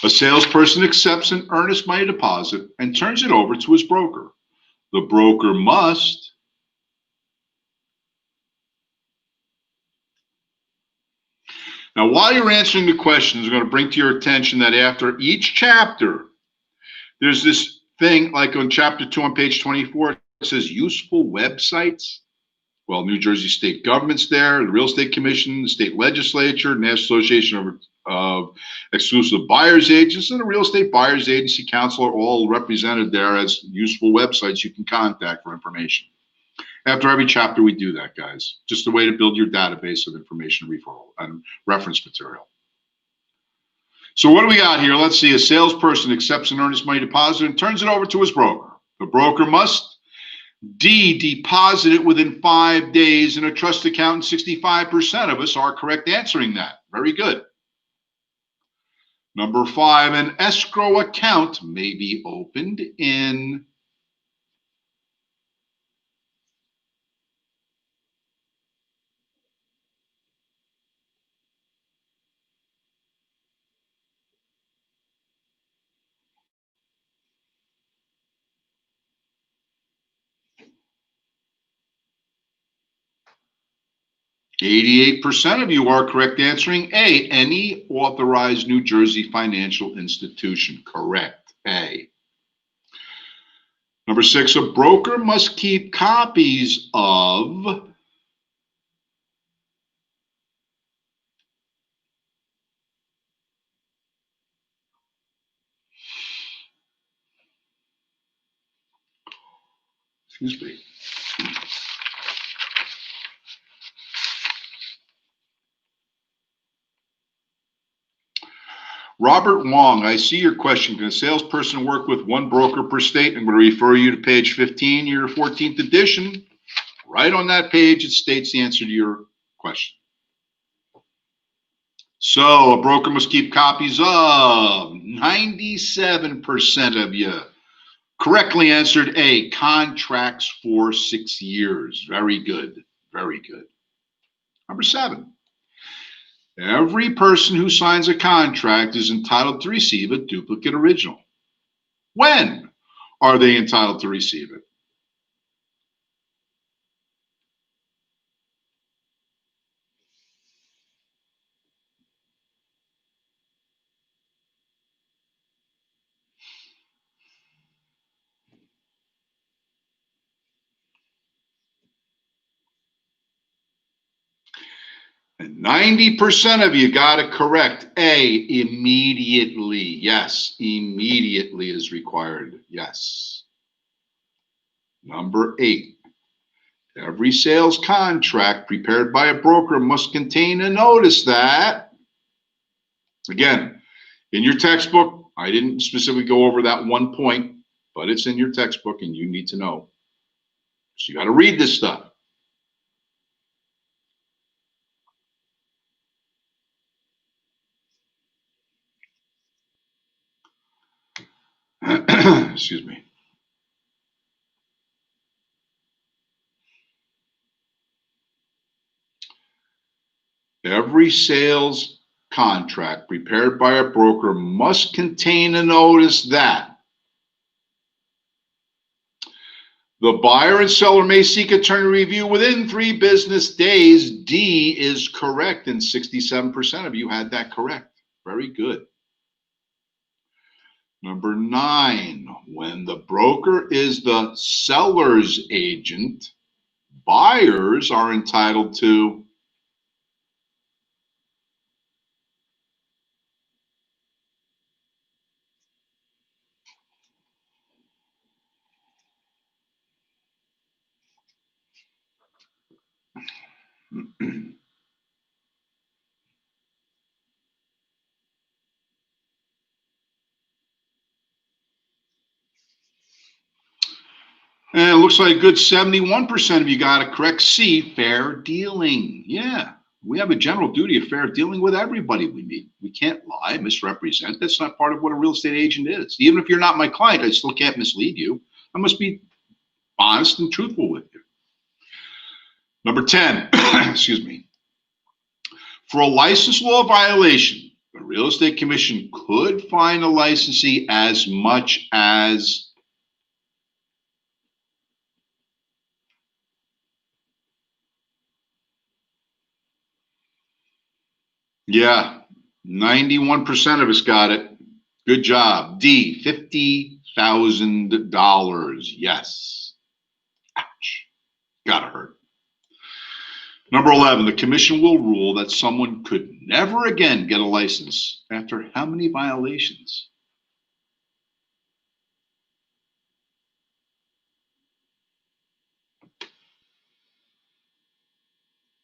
a salesperson accepts an earnest money deposit and turns it over to his broker. The broker must Now, while you're answering the questions, I'm going to bring to your attention that after each chapter, there's this thing like on chapter 2 on page 24, it says useful websites. Well, New Jersey state government's there, the Real Estate Commission, the state legislature, National Association of Exclusive Buyers Agents, and the Real Estate Buyers Agency Council are all represented there as useful websites you can contact for information. After every chapter, we do that, guys. Just a way to build your database of information referral and reference material. So what do we got here? Let's see. A salesperson accepts an earnest money deposit and turns it over to his broker. The broker must D, deposit it within 5 days in a trust account. 65% of us are correct answering that. Very good. Number 5, an escrow account may be opened in 88% of you are correct answering A, any authorized New Jersey financial institution. Correct, A. Number 6, a broker must keep copies of excuse me. Robert Wong, I see your question. Can a salesperson work with one broker per state? I'm going to refer you to page 15, your 14th edition. Right on that page, it states the answer to your question. So a broker must keep copies of 97% of you. Correctly answered A, contracts for 6 years. Very good. Very good. Number 7, every person who signs a contract is entitled to receive a duplicate original. When are they entitled to receive it? And 90% of you got it correct. A, immediately. Yes, immediately is required. Yes. Number 8, every sales contract prepared by a broker must contain a notice that, again, in your textbook, I didn't specifically go over that one point, but it's in your textbook and you need to know. So you got to read this stuff. Excuse me. Every sales contract prepared by a broker must contain a notice that the buyer and seller may seek attorney review within 3 business days. D is correct, and 67% of you had that correct. Very good. Number 9, when the broker is the seller's agent, buyers are entitled to and it looks like a good 71% of you got it correct. C, fair dealing. Yeah, we have a general duty of fair dealing with everybody we meet. We can't lie, misrepresent. That's not part of what a real estate agent is. Even if you're not my client, I still can't mislead you. I must be honest and truthful with you. Number 10, excuse me. For a license law violation, the real estate commission could fine a licensee as much as yeah, 91% of us got it. Good job. D, $50,000. Yes. Ouch. Gotta hurt. Number 11, the commission will rule that someone could never again get a license after how many violations?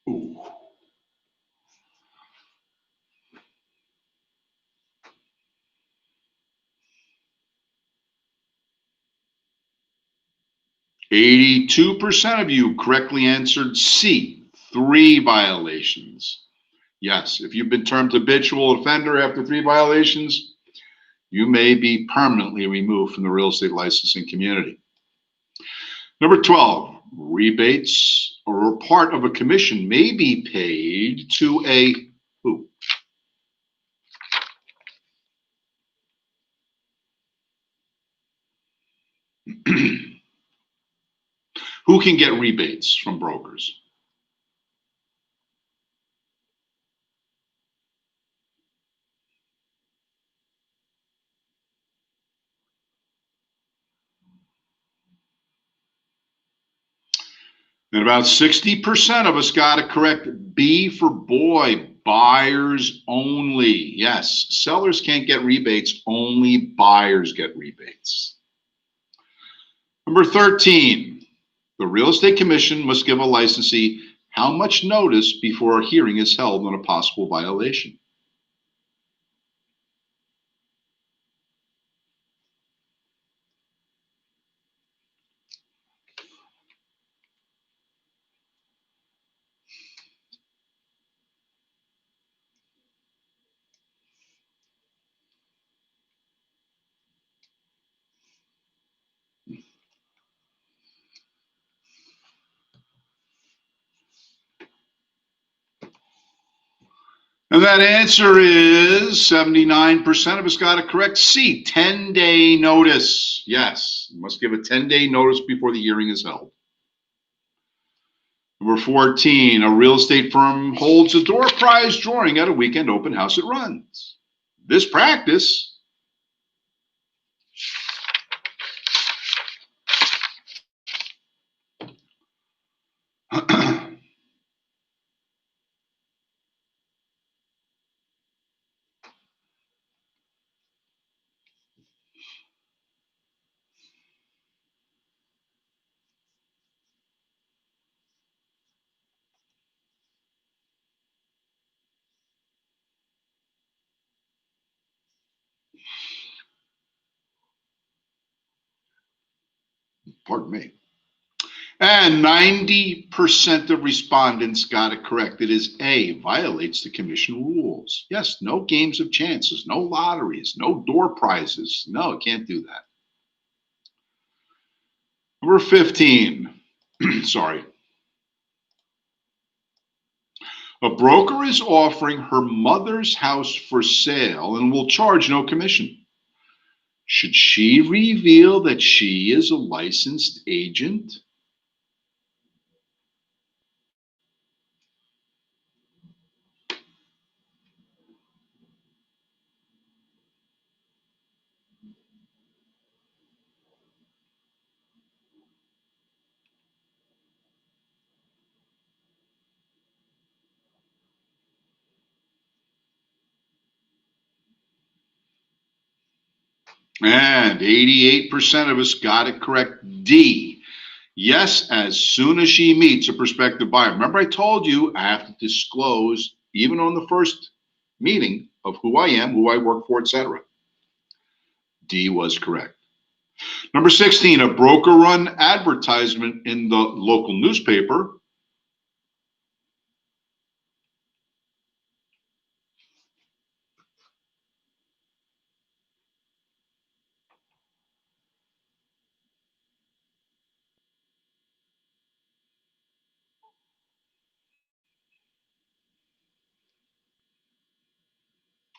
Ooh. 82% of you correctly answered C, 3 violations. Yes, if you've been termed habitual offender after 3 violations, you may be permanently removed from the real estate licensing community. Number 12, rebates or a part of a commission may be paid to a who? Who can get rebates from brokers? And about 60% of us got it correct. B for boy, buyers only. Yes, sellers can't get rebates, only buyers get rebates. Number 13, the Real Estate Commission must give a licensee how much notice before a hearing is held on a possible violation? And that answer is 79% of us got it correct. C, 10-day notice. Yes, you must give a 10-day notice before the hearing is held. Number 14, a real estate firm holds a door prize drawing at a weekend open house it runs. This practice pardon me. And 90% of respondents got it correct. It is A, violates the commission rules. Yes, no games of chances, no lotteries, no door prizes. No, it can't do that. Number 15, sorry. A broker is offering her mother's house for sale and will charge no commission. Should she reveal that she is a licensed agent? And 88% of us got it correct. D. Yes, as soon as she meets a prospective buyer. Remember, I told you I have to disclose, even on the first meeting, of who I am, who I work for, etc. D was correct. Number 16, a broker run advertisement in the local newspaper.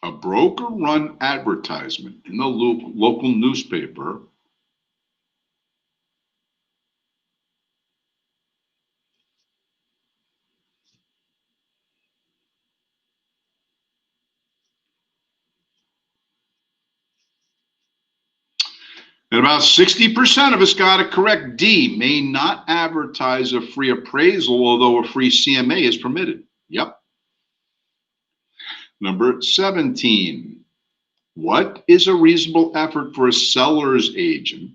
A broker run advertisement in the local newspaper. And about 60% of us got it correct. D, may not advertise a free appraisal, although a free CMA is permitted. Yep. Number 17, what is a reasonable effort for a seller's agent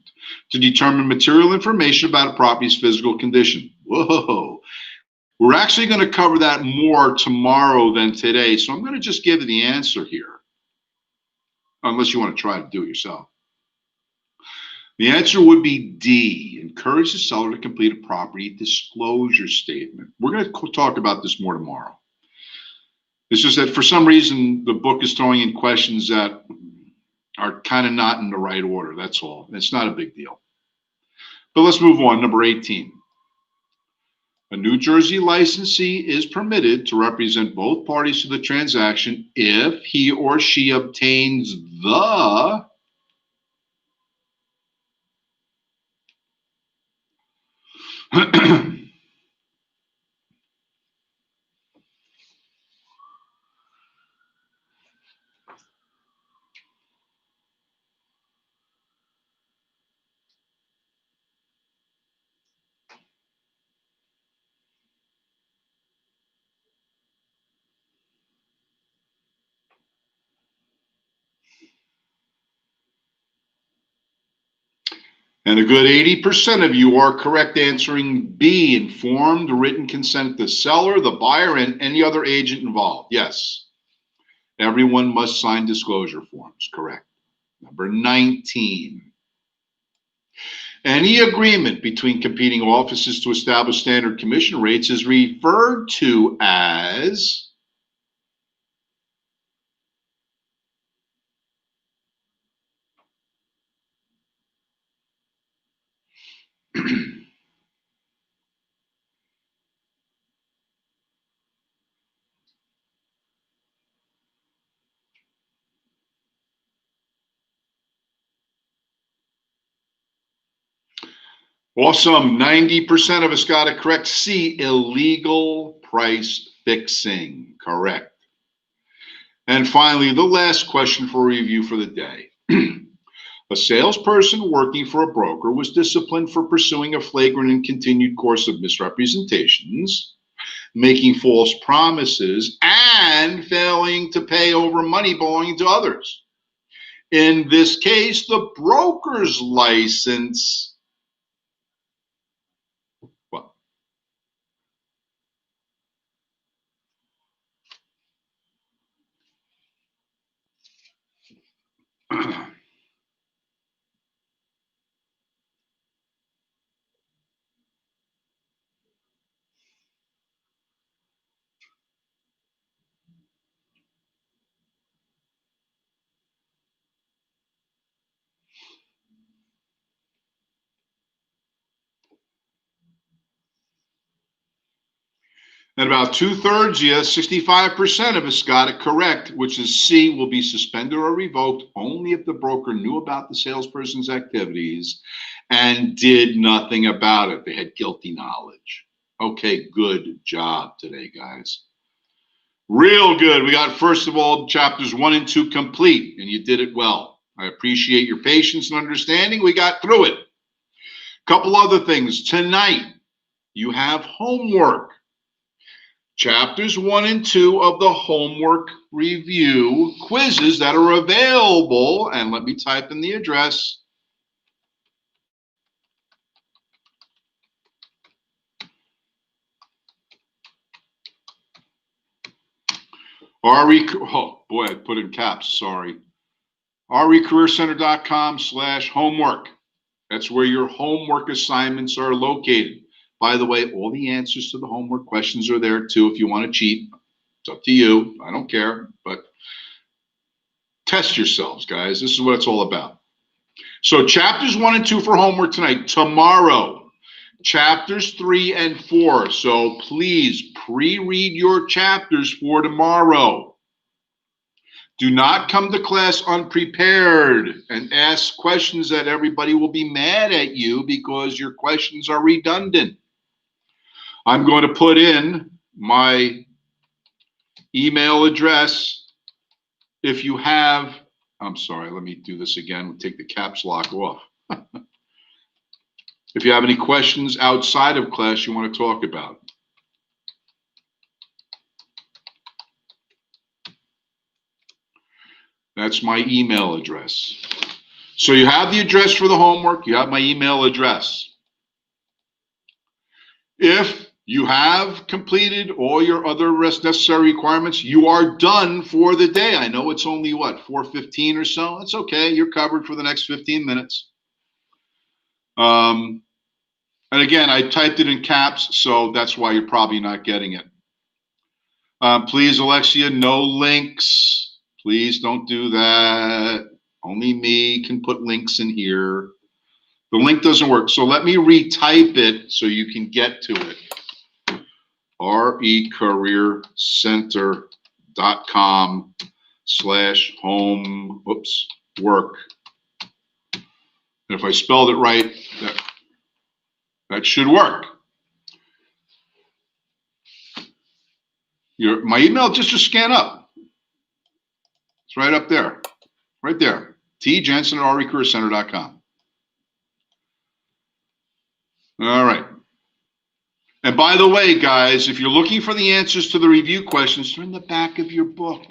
to determine material information about a property's physical condition? Whoa. We're actually going to cover that more tomorrow than today, so I'm going to just give you the answer here, unless you want to try to do it yourself. The answer would be D, encourage the seller to complete a property disclosure statement. We're going to talk about this more tomorrow. It's just that for some reason, the book is throwing in questions that are kind of not in the right order. That's all. It's not a big deal. But let's move on. Number 18. A New Jersey licensee is permitted to represent both parties to the transaction if he or she obtains the And a good 80% of you are correct, answering B, informed written consent to the seller, the buyer, and any other agent involved. Yes, everyone must sign disclosure forms. Correct. Number 19. Any agreement between competing offices to establish standard commission rates is referred to as awesome. 90% of us got it correct. C, illegal price fixing. Correct. And finally, the last question for review for the day. A salesperson working for a broker was disciplined for pursuing a flagrant and continued course of misrepresentations, making false promises, and failing to pay over money belonging to others. In this case, the broker's license, well, and about 2/3, yes, 65% of us got it correct, which is C, will be suspended or revoked only if the broker knew about the salesperson's activities and did nothing about it. They had guilty knowledge. Okay, good job today, guys. Real good. We got, first of all, chapters 1 and 2 complete, and you did it well. I appreciate your patience and understanding. We got through it. Couple other things. Tonight, you have homework. Chapters 1 and 2 of the homework review quizzes that are available, and let me type in the address. Oh boy, I put in caps, sorry. recareercenter.com/homework. That's where your homework assignments are located. By the way, all the answers to the homework questions are there too if you want to cheat. It's up to you. I don't care, but test yourselves, guys. This is what it's all about. So chapters 1 and 2 for homework tonight. Tomorrow, chapters 3 and 4. So please pre-read your chapters for tomorrow. Do not come to class unprepared and ask questions that everybody will be mad at you because your questions are redundant. I'm going to put in my email address. If you have, I'm sorry, let me do this again. We'll take the caps lock off. If you have any questions outside of class you want to talk about. That's my email address. So you have the address for the homework. You have my email address. If you have completed all your other necessary requirements, you are done for the day. I know it's only, what, 4:15 or so? It's okay. You're covered for the next 15 minutes. And again, I typed it in caps, so that's why you're probably not getting it. Please, Alexia, no links. Please don't do that. Only me can put links in here. The link doesn't work. So let me retype it so you can get to it. recareercenter.com/home, work. And if I spelled it right, that should work. My email, just scan up. It's right up there, right there. tjensen@recareercenter.com. All right. And by the way, guys, if you're looking for the answers to the review questions, they're in the back of your book.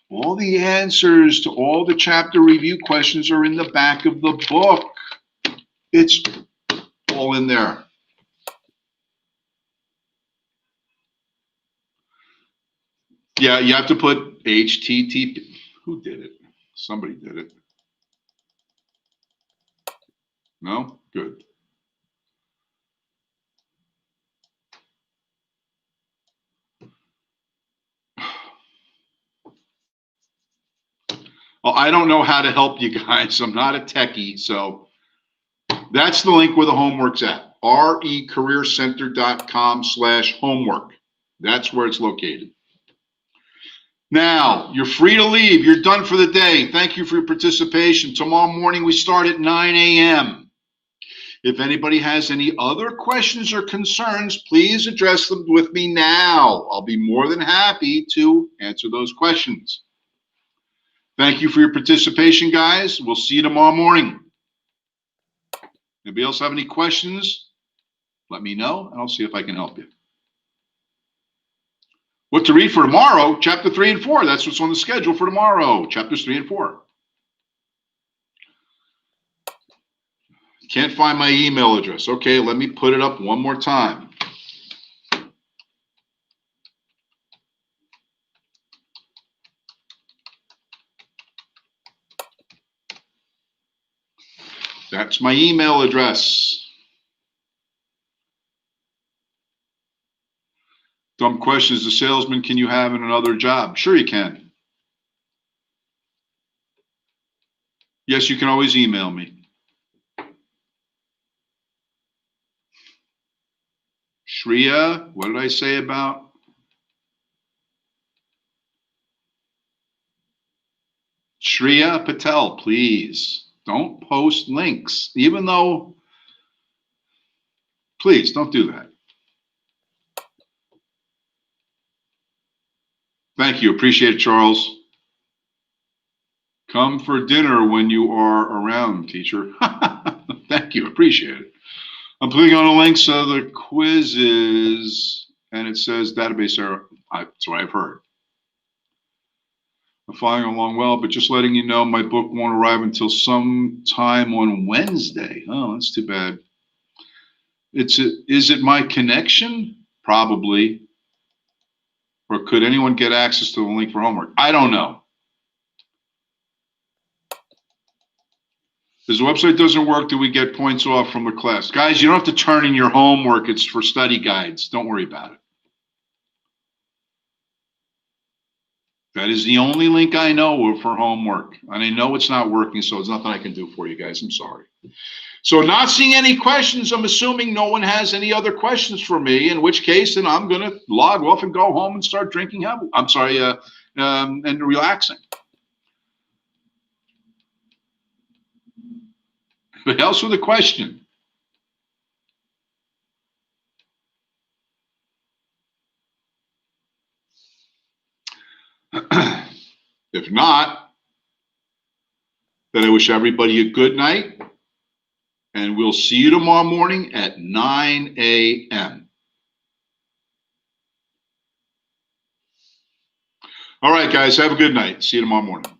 All the answers to all the chapter review questions are in the back of the book. It's all in there. Yeah, you have to put HTTP. Who did it? Somebody did it. No? Good. Well, I don't know how to help you guys. I'm not a techie, so that's the link where the homework's at. recareercenter.com/homework. That's where it's located. Now, you're free to leave. You're done for the day. Thank you for your participation. Tomorrow morning, we start at 9 a.m. If anybody has any other questions or concerns, please address them with me now. I'll be more than happy to answer those questions. Thank you for your participation, guys. We'll see you tomorrow morning. Anybody else have any questions? Let me know, and I'll see if I can help you. What to read for tomorrow? Chapter 3 and 4. That's what's on the schedule for tomorrow. Chapters 3 and 4. Can't find my email address. Okay, let me put it up one more time. That's my email address. Dumb question, as a salesman, can you have in another job? Sure you can. Yes, you can always email me. Shreya, what did I say about? Shreya Patel, please don't post links, even though, please don't do that. Thank you. Appreciate it, Charles. Come for dinner when you are around, teacher. Thank you. Appreciate it. I'm clicking on the links of the quizzes, and it says database error. That's what I've heard. I'm following along well, but just letting you know, my book won't arrive until sometime on Wednesday. Oh, that's too bad. Is it my connection? Probably. Or could anyone get access to the link for homework? I don't know. If the website doesn't work, do we get points off from the class? Guys, you don't have to turn in your homework. It's for study guides. Don't worry about it. That is the only link I know for homework. And I know it's not working, so there's nothing I can do for you guys. I'm sorry. So not seeing any questions, I'm assuming no one has any other questions for me, in which case then I'm going to log off and go home and start drinking heavily. I'm sorry, and relaxing. Anybody else with a question? If not, then I wish everybody a good night, and we'll see you tomorrow morning at 9 a.m. All right, guys, have a good night. See you tomorrow morning.